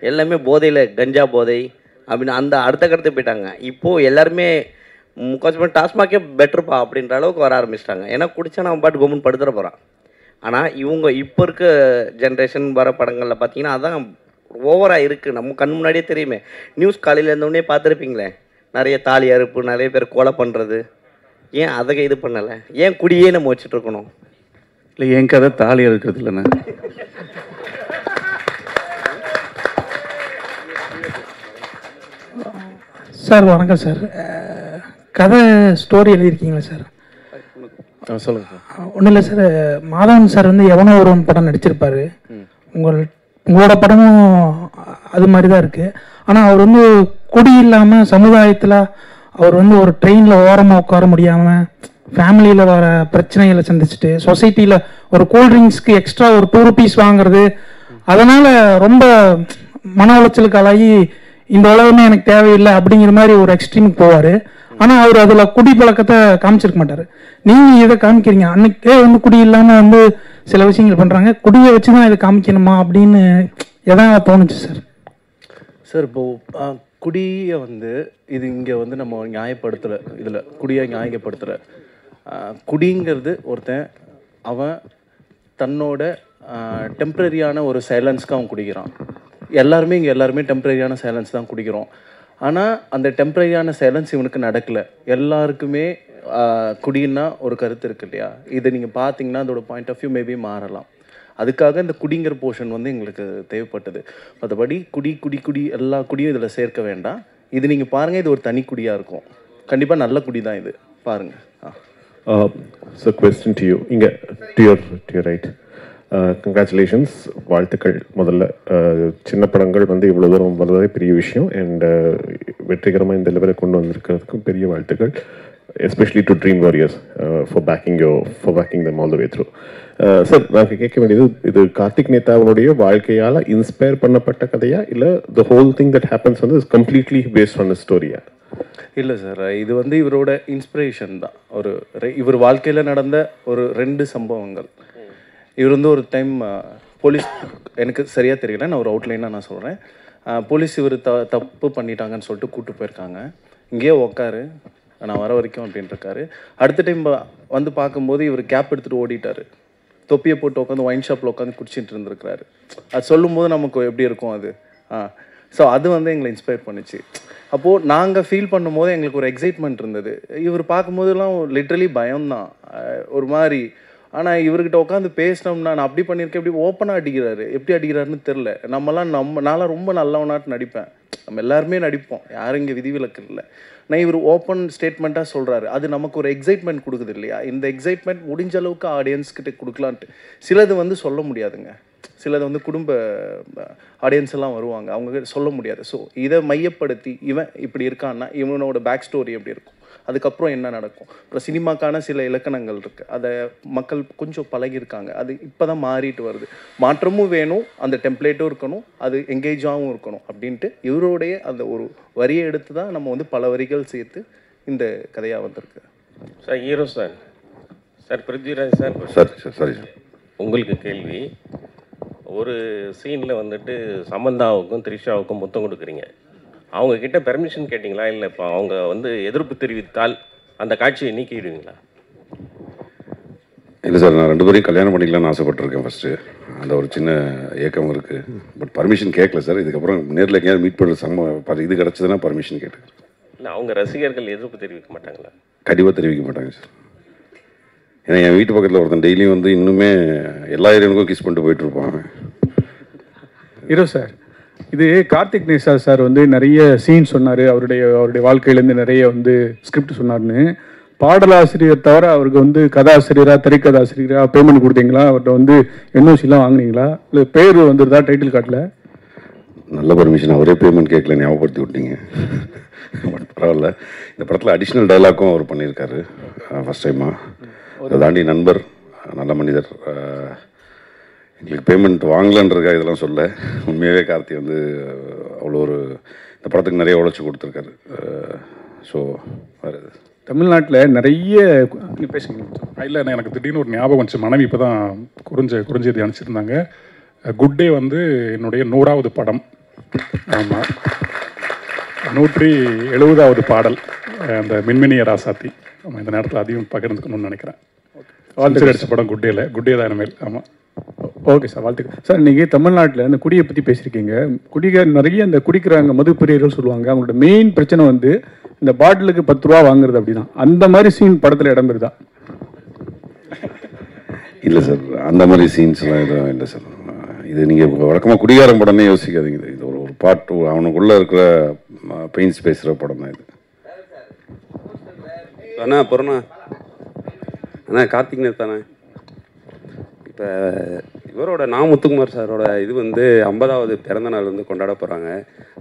எல்லாமே போதையில், கஞ்சா போதை அப்படின்னு அந்த அடுத்த கருத்து போயிட்டாங்க. இப்போது எல்லாருமே கொஞ்சம் டாஸ்மாகே பெட்டர்ப்பா அப்படின்ற அளவுக்கு வர ஆரம்பிச்சிட்டாங்க. ஏன்னா குடித்தா நம்ம பாட்டு கவர்மெண்ட் படுத்துட போகிறான். ஆனால் இவங்க இப்போ இருக்க ஜென்ரேஷன் வர படங்களில் பார்த்தீங்கன்னா அதான் ஓவராக இருக்குது. நம்ம கண் முன்னாடியே தெரியுமே. நியூஸ் காலையில் இருந்தோடனே பார்த்துருப்பீங்களே, நிறைய தாலி அறுப்பு, நிறைய பேர் கொலை பண்ணுறது. ஏன் அதை இது பண்ணலை? ஏன் குடியே நம்ம வச்சுட்ருக்கணும்? இல்லை, என் கதை தாலி அறுக்கிறது இல்லைண்ணா. சார் வணக்கம் சார். கதை ஸ்டோரி எழுதியிருக்கீங்களா சார்? சொல்லுங்கள் சார். ஒன்றும் இல்லை சார், மாதவன் சார் வந்து எவனோ ஒருவன் படம் நடிச்சிருப்பார். உங்களோட படமும் அது மாதிரி தான் இருக்குது. ஆனால் அவர் வந்து குடி இல்லாமல் சமுதாயத்தில் அவர் வந்து ஒரு ட்ரெயினில் ஓரமாக உட்கார முடியாமல் ஃபேமிலியில் வர பிரச்சனைகளை சந்திச்சுட்டு சொசைட்டியில் ஒரு கூல்ட்ரிங்க்ஸ்க்கு எக்ஸ்ட்ரா ஒரு 2 rupees வாங்குறது, அதனால் ரொம்ப மன உளைச்சலுக்கு ஆளாகி இந்த உலகமே எனக்கு தேவையில்லை அப்படிங்கிற மாதிரி ஒரு எக்ஸ்ட்ரீமுக்கு போவார். ஆனால் அவர் அதில் குடி பழக்கத்தை காமிச்சிருக்க மாட்டார். நீங்கள் இதை காமிக்கிறீங்க. அன்னைக்கே வந்து குடி இல்லாமல் வந்து சில விஷயங்கள் பண்ணுறாங்க, குடியை வச்சு தான் இதை காமிக்கணுமா அப்படின்னு எதாவது தோணுச்சு சார். சார் இப்போது குடியை வந்து இது இங்கே வந்து நம்ம நியாயப்படுத்தலை, இதில் குடியை நியாயப்படுத்தலை. குடிங்கிறது ஒருத்தன் அவன் தன்னோட டெம்ப்ரரியான ஒரு சைலன்ஸ்க்கு அவன் குடிக்கிறான். எல்லாருமே இங்கே எல்லாருமே டெம்ப்ரரியான சைலன்ஸ் தான் குடிக்கிறோம். ஆனால் அந்த டெம்ப்ரரியான சைலன்ஸ் இவனுக்கு நடக்கலை. எல்லாருக்குமே குடின்னா ஒரு கருத்து இருக்கு இல்லையா? இதை நீங்கள் பார்த்தீங்கன்னா அதோட பாயிண்ட் ஆஃப் வியூ மேபி மாறலாம். அதுக்காக இந்த குடிங்கிற போர்ஷன் வந்து எங்களுக்கு தேவைப்பட்டது. மற்றபடி குடி குடி குடி எல்லா குடியும் இதில் சேர்க்க வேண்டாம். இது நீங்கள் பாருங்கள், இது ஒரு தனி குடியாக இருக்கும். கண்டிப்பாக நல்ல குடி தான் இது, பாருங்கள். So question to you, இங்கே to your right. கங்க்ராச்சுலேஷன்ஸ், வாழ்த்துக்கள். முதல்ல சின்ன படங்கள் வந்து இவ்வளோ தூரம் வந்ததே பெரிய விஷயம். அண்ட் வெற்றிகரமாக இந்த லெவலை கொண்டு வந்திருக்கிறதுக்கும் பெரிய வாழ்த்துக்கள். Especially to Dream Warriors for backing them all the way through. சார், நான் கேட்க வேண்டியது, இது கார்த்திக் நேதாவுடைய வாழ்க்கையால் இன்ஸ்பயர் பண்ணப்பட்ட கதையா, இல்லை the whole thing that happens வந்து is completely based on the ஸ்டோரியா? இல்லை சார், இது வந்து இவரோட இன்ஸ்பிரேஷன் தான். இவர் வாழ்க்கையில் நடந்த ஒரு 2 சம்பவங்கள். இவர் வந்து ஒரு டைம் போலீஸ், எனக்கு சரியாக தெரியல, நான் ஒரு அவுட்லைனாக நான் சொல்கிறேன். போலீஸ் இவர் தப்பு பண்ணிட்டாங்கன்னு சொல்லிட்டு கூப்பிட்டு போயிருக்காங்க. இங்கேயே உக்காரு, நான் வர வரைக்கும் அப்படின்ட்டுருக்காரு. அடுத்த டைம் வந்து பார்க்கும்போது இவர் கேப் எடுத்துகிட்டு ஓடிட்டார். தொப்பியை போட்டு உட்காந்து ஒயின் ஷாப்பில் உட்காந்து குடிச்சிட்டு இருந்திருக்கிறாரு. அது சொல்லும்போது நமக்கு எப்படி இருக்கும் அது? ஸோ அது வந்து எங்களை இன்ஸ்பயர் பண்ணிச்சு. அப்போது நாங்கள் ஃபீல் பண்ணும்போது எங்களுக்கு ஒரு எக்ஸைட்மெண்ட் இருந்தது. இவர் பார்க்கும்போதெல்லாம் லிட்ரலி பயம்தான் ஒரு மாதிரி. ஆனால் இவர்கிட்ட உட்காந்து பேசினோம்னா, நான் அப்படி பண்ணியிருக்கேன், எப்படி ஓப்பனாக அடிக்கிறாரு, எப்படி அடிக்கிறாருன்னு தெரில. நான்லாம் ரொம்ப நல்லவனாட்டு நடிப்பேன். நம்ம எல்லாருமே நடிப்போம், யாரும் இங்கே விதிவிலக்கு இல்லை. நான் இவர் ஓப்பன் ஸ்டேட்மெண்ட்டாக சொல்கிறாரு. அது நமக்கு ஒரு எக்ஸைட்மெண்ட் கொடுக்குது இல்லையா? இந்த எக்ஸைட்மெண்ட் முடிஞ்ச அளவுக்கு ஆடியன்ஸ்கிட்ட கொடுக்கலான்ட்டு. சிலது வந்து சொல்ல முடியாதுங்க, சிலது வந்து குடும்ப ஆடியன்ஸ் எல்லாம் வருவாங்க, அவங்க சொல்ல முடியாது. ஸோ இதை மையப்படுத்தி இவன் இப்படி இருக்கான்னா இவனோட பேக் ஸ்டோரி எப்படி இருக்கும், அதுக்கப்புறம் என்ன நடக்கும். அப்புறம் சினிமாக்கான சில இலக்கணங்கள் இருக்குது, அதை மக்கள் கொஞ்சம் பழகியிருக்காங்க. அது இப்போ தான் மாறிட்டு வருது. மாற்றமும் வேணும், அந்த டெம்ப்ளேட்டும் இருக்கணும், அது எங்கேஜாகவும் இருக்கணும் அப்படின்ட்டு இவருடைய அந்த ஒரு வரியை எடுத்து தான் நம்ம வந்து பல வரிகள் சேர்த்து இந்த கதையாக வந்திருக்கு. Sir, hero sir Prithviraj sir. சரி சார், உங்களுக்கு கேள்வி. ஒரு சீனில் வந்துட்டு சமந்தாவுக்கும் த்ரிஷாவுக்கும் முத்தம் கொடுக்குறீங்க. அவங்க கிட்ட பெர்மிஷன் கேட்டிங்களா, இல்லை இப்போ அவங்க வந்து எதிர்ப்பு தெரிவித்தால் அந்த காட்சியை நீக்கிடுவீங்களா? இல்லை சார், நான் 2 பேரையும் கல்யாணம் பண்ணிக்கலாம்னு ஆசைப்பட்டிருக்கேன். ஃபஸ்ட்டு அந்த ஒரு சின்ன ஏக்கம் இருக்குது. பட் பர்மிஷன் கேட்கல சார். இதுக்கப்புறம் நேரில் எங்கேயாவது மீட் பண்ணுற இது கிடச்சதுன்னா பர்மிஷன் கேட்டுக்கிறேன். இல்லை, அவங்க ரசிகர்கள் எதிர்ப்பு தெரிவிக்க மாட்டாங்களா? கண்டிப்பாக தெரிவிக்க மாட்டாங்க சார். ஏன்னா என் வீட்டு பக்கத்தில் ஒருத்தன் டெய்லியும் வந்து இன்னுமே எல்லா ஏரியானுக்கும் கிஸ் பண்ணிட்டு போயிட்டுருப்பாங்க. ஹீரோ சார், இது கார்த்திக் நேசா சார் வந்து நிறைய சீன் சொன்னார். அவருடைய வாழ்க்கையிலேருந்து நிறைய வந்து ஸ்கிரிப்ட் சொன்னார்னு. பாடலாசிரியர் தவிர அவருக்கு வந்து கதாசிரியராக, திரைக்கதாசிரியராக பேமெண்ட் கொடுத்தீங்களா? அவர்கிட்ட வந்து என்ஓசிலாம் வாங்கினீங்களா? இல்லை பேர் வந்துருதா டைட்டில் கார்டில்? நல்ல பர்மிஷன், அவரே பேமெண்ட் கேட்கல, ஞாபகப்படுத்தி விட்டீங்க. பட் பரவாயில்ல. இந்த படத்தில் அடிஷ்னல் டைலாக்கும் அவர் பண்ணியிருக்காரு ஃபஸ்ட் டைமாக. அதை தாண்டி நண்பர், நல்ல மனிதர், எங்களுக்கு பேமெண்ட் வாங்கலான்றதுக்காக இதெல்லாம் சொல்ல. உண்மையாகவே கார்த்தி வந்து அவ்வளோ ஒரு இந்த படத்துக்கு நிறைய உழைச்சி கொடுத்துருக்காரு. ஸோ வேறு தமிழ்நாட்டில் நிறைய பேசுங்க. இல்லை எனக்கு திடீர்னு ஒரு ஞாபகம் வந்துச்சு. மனைவி இப்போ தான் குறுஞ்செய்தி அனுப்பிச்சிருந்தாங்க. குட் டே வந்து என்னுடைய 100வது படம். ஆமாம், 170வது பாடல் அந்த மின்மினிய ராசாத்தி. ஆமாம், இந்த நேரத்தில் அதையும் பகிர்ந்துக்கணும்னு நினைக்கிறேன். வாழ்த்து அடித்த படம் குட் டேல. குட் டே தான் இனிமேல். ஆமாம், ஓகே சார், வாழ்த்துக்கள் சார். நீங்கள் தமிழ்நாட்டில் இந்த குடியை பற்றி பேசியிருக்கீங்க. நிறைய இந்த குடிக்கிறாங்க, மது பிரியர்கள் சொல்லுவாங்க. அவங்களோட மெயின் பிரச்சனை வந்து இந்த பாட்டிலுக்கு 10 ரூபா வாங்குறது அப்படிதான். அந்த மாதிரி சீன் படத்தில் இடம்பெறுதா? இல்லை சார், அந்த மாதிரி சீன்ஸ்லாம் எதுவும் இல்லை சார். இது நீங்கள் வழக்கமாக குடிகாரம் படமே யோசிக்காதீங்க. இது ஒரு பாட்டு, அவனுக்குள்ளே இருக்கிற பெயின்ஸ் பேசுகிற படம் தான் இது. அண்ணா அப்புறம்ண்ணா அண்ணா கார்த்திக்னு தானே. இப்போ இவரோட முத்துக்குமார் சாரோட இது வந்து 50வது பிறந்த நாள் வந்து கொண்டாட போகிறாங்க.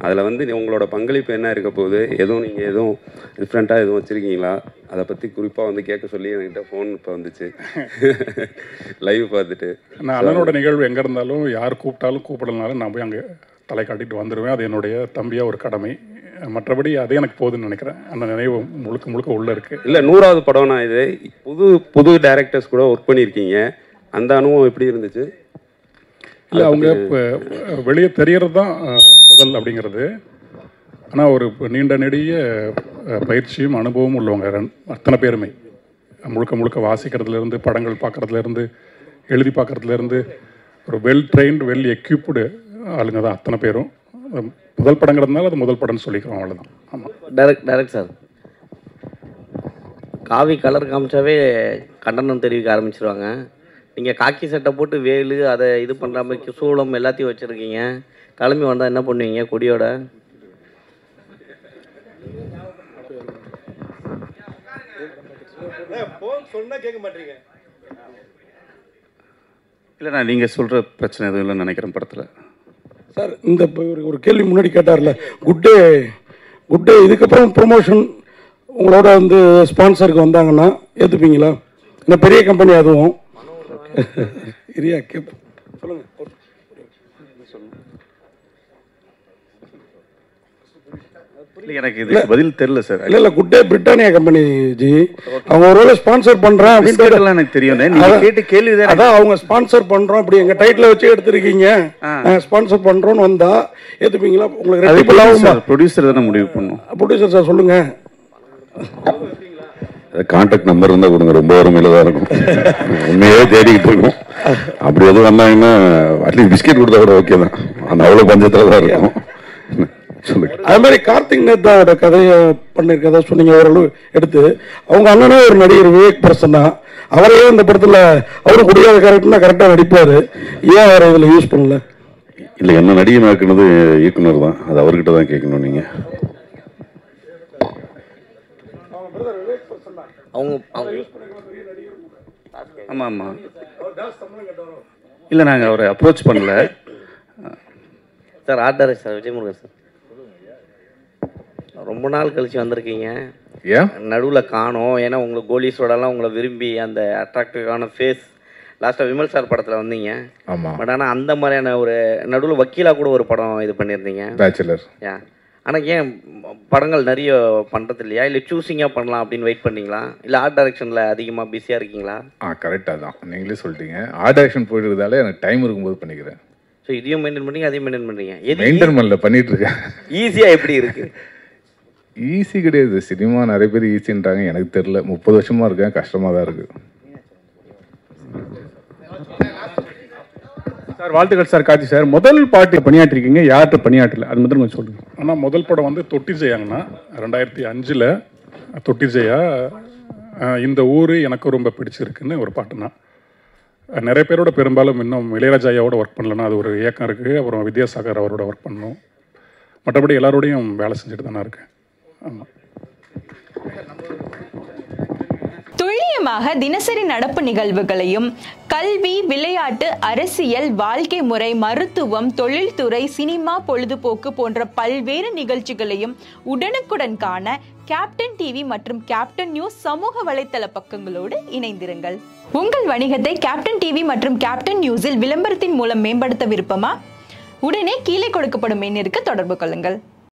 அதில் வந்து உங்களோட பங்களிப்பு என்ன இருக்க போகுது? நீங்கள் எதுவும் டிஃப்ரெண்ட்டாக எதுவும் வச்சுருக்கீங்களா? அதை பற்றி குறிப்பாக வந்து கேட்க சொல்லி என்கிட்ட ஃபோன் இப்போ வந்துச்சு லைவ் பார்த்துட்டு. நான் அண்ணனோட நிகழ்வு எங்கே இருந்தாலும் யார் கூப்பிட்டாலும் கூப்பிடலனாலும் நான் போய் அங்கே தலை காட்டிட்டு வந்துடுவேன். அது என்னுடைய தம்பியாக ஒரு கடமை. மற்றபடி அதே எனக்கு போகுதுன்னு நினைக்கிறேன். அந்த நினைவு முழுக்க உள்ளே இருக்குது. இல்லை 100வது படம்னா இது புது டைரக்டர்ஸ் கூட ஒர்க் பண்ணியிருக்கீங்க. அந்த அனுபவம் எப்படி இருந்துச்சு? இல்லை, அவங்க இப்போ வெளியே தெரியறது தான் முதல் அப்படிங்கிறது. ஆனால் ஒரு நீண்ட நெடிய பயிற்சியும் அனுபவமும் உள்ளவங்க அத்தனை பேருமே. முழுக்க வாசிக்கிறதுலேருந்து, படங்கள் பார்க்குறதுலேருந்து, எழுதி பார்க்குறதுலேருந்து ஒரு வெல் ட்ரெயின்டு, வெல் எக்யூப்டு ஆளுங்க தான் அத்தனை பேரும். முதல் படங்கிறதுனால அது முதல் படம்னு சொல்லிக்கிறோம், அவ்வளோதான். ஆமாம், டைரக்ட் சார். காவி கலர் காமிச்சாவே கண்டனம் தெரிவிக்க ஆரம்பிச்சிருவாங்க. நீங்கள் காக்கி சட்டை போட்டு வேலு அதை இது பண்ணுற மாதிரி சூளம் எல்லாத்தையும் வச்சுருக்கீங்க. கிளம்பி வந்தால் என்ன பண்ணுவீங்க கொடியோட? இல்லைண்ணா, நீங்கள் சொல்கிற பிரச்சனை எதுவும் இல்லைன்னு நினைக்கிறேன் படத்தில். சார், இந்த ஒரு கேள்வி முன்னாடி கேட்டார்ல, குட் டே இதுக்கப்புறம் ப்ரொமோஷன் உங்களோட வந்து ஸ்பான்சருக்கு வந்தாங்கன்னா ஏற்றுப்பீங்களா? இந்த பெரிய கம்பெனி அதுவும் இரியா கேப் சொல்லுங்க. எனக்கு இது பதில் தெரியல சார். இல்லை good day Britannia company G, அவங்க ஒருவேளை ஸ்பான்சர் பண்றேன் அப்படின்னு எனக்கு தெரியும். நீங்க கேட்ட கேள்வி அதான், அவங்க ஸ்பான்சர் பண்றோம் அப்படி எங்க டைட்டில் வச்சு எடுத்திருக்கீங்க, ஸ்பான்சர் பண்றோம்னு வந்தா ஏத்துப்பீங்களா? உங்களுக்கு ப்ரொடியூசர் தானே முடிவு பண்ணும். ப்ரொடியூசர் சார் சொல்லுங்க. கான்டாக்ட் நம்பர் இருந்தால் கொடுங்க, ரொம்ப அருமையில் தான் இருக்கும். உண்மையே தேடிக்கிட்டு இருக்கோம். அப்படி எதுவும் வந்தாங்கன்னா அட்லீஸ்ட் பிஸ்கெட் கொடுத்தா கூட ஓகே தான். அந்த அவ்வளோ பஞ்சத்தில் தான் இருக்கும். அது மாதிரி கார்த்திக் நேத்தாவோட கதையை பண்ணிருக்கதா சொன்னீங்க, ஓரளவு எடுத்து. அவங்க அண்ணனே ஒரு நடிகர் விவேக் பிரசன்னா, அவரையே இந்த படத்தில் அவரும் குடியாத கேரக்டர்னா கரெக்டாக நடிப்பார். ஏன் அவரை இதில் யூஸ் பண்ணல? இல்லை, என்ன நடிகை ஆக்குனது இயக்குனர் தான், அது அவர்கிட்ட தான் கேட்கணும் நீங்கள். ஆமாம் ஆமாம். இல்லை, நாங்கள் அவரை அப்ரோச் பண்ணல sir. Art director sir Vijayamurugan sir. ரொம்ப நாள் கழிச்சு வந்திருக்கீங்க. நடுவில் காணோம். ஏன்னா உங்களுக்கு கோலீஸோடலாம் உங்களை விரும்பி அந்த அட்ராக்டிவான ஃபேஸ் லாஸ்ட்டாக விமல் சார் படத்தில் வந்தீங்க. ஆமாம். பட் ஆனால் அந்த மாதிரியான ஒரு நடுவில் வக்கீலாக கூட ஒரு படம் இது பண்ணியிருந்தீங்க, பேச்சுலர். ஆனால் ஏன் படங்கள் நிறைய பண்ணுறது இல்லையா? இல்லை சூஸிங்காக பண்ணலாம் அப்படின்னு வெயிட் பண்ணீங்களா? இல்லை ஆர்ட் டைரக்ஷனில் அதிகமாக பிஸியாக இருக்கீங்களா? கரெக்டாக தான் நீங்களே சொல்லிட்டீங்க. ஆர்ட் டைரக்ஷன் போயிட்டு இருந்தாலே எனக்கு டைம் இருக்கும்போது பண்ணிக்கிறேன். ஸோ இதையும் மெயின்டைன் பண்ணீங்க, அதையும் மெயின்டைன் பண்ணுறீங்க. மெயின்டைன் பண்ணல, பண்ணிட்டு இருக்கேன். ஈஸியாக எப்படி இருக்குது? ஈஸி கிடையாது. சினிமா நிறைய பேர் ஈஸின்றாங்க, எனக்கு தெரியல. 30 வருஷமாக இருக்கேன், கஷ்டமாக தான் இருக்குது. சார் வாழ்த்துக்கள் சார். கார்த்தி சார், முதல் பாட்டு பணியாற்றிருக்கீங்க, யார்கிட்ட பணியாற்றல அது மட்டும் கொஞ்சம் சொல்லுங்கள். ஆனால் முதல் படம் வந்து தொட்டி ஜெயாங்கண்ணா, 2005 தொட்டி ஜெயா. இந்த ஊர் எனக்கு ரொம்ப பிடிச்சிருக்குன்னு ஒரு பாட்டுண்ணா. நிறைய பேரோட பெரும்பாலும் இன்னும் இளையராஜாவோட ஒர்க் பண்ணலன்னா, அது ஒரு இயக்கம் இருக்குது. அப்புறம் வித்யாசாகர் அவரோட ஒர்க் பண்ணணும். மற்றபடி எல்லாரோடையும் வேலை செஞ்சுட்டு தானே இருக்கேன். ஆமாம். துல்லியமாக தினசரி நடப்பு நிகழ்வுகளையும் கல்வி, விளையாட்டு, அரசியல், வாழ்க்கை முறை, மருத்துவம், தொழில்துறை, சினிமா, பொழுதுபோக்கு போன்ற பல்வேறு நிகழ்ச்சிகளையும் உடனுக்குடன் காண கேப்டன் டிவி மற்றும் கேப்டன் நியூஸ் சமூக வலைத்தள பக்கங்களோடு இணைந்திருங்கள். உங்கள் வணிகத்தை கேப்டன் டிவி மற்றும் கேப்டன் நியூஸில் விளம்பரத்தின் மூலம் மேம்படுத்த விருப்பமா? உடனே கீழே கொடுக்கப்படும் எண்ணிற்கு தொடர்பு கொள்ளுங்கள்.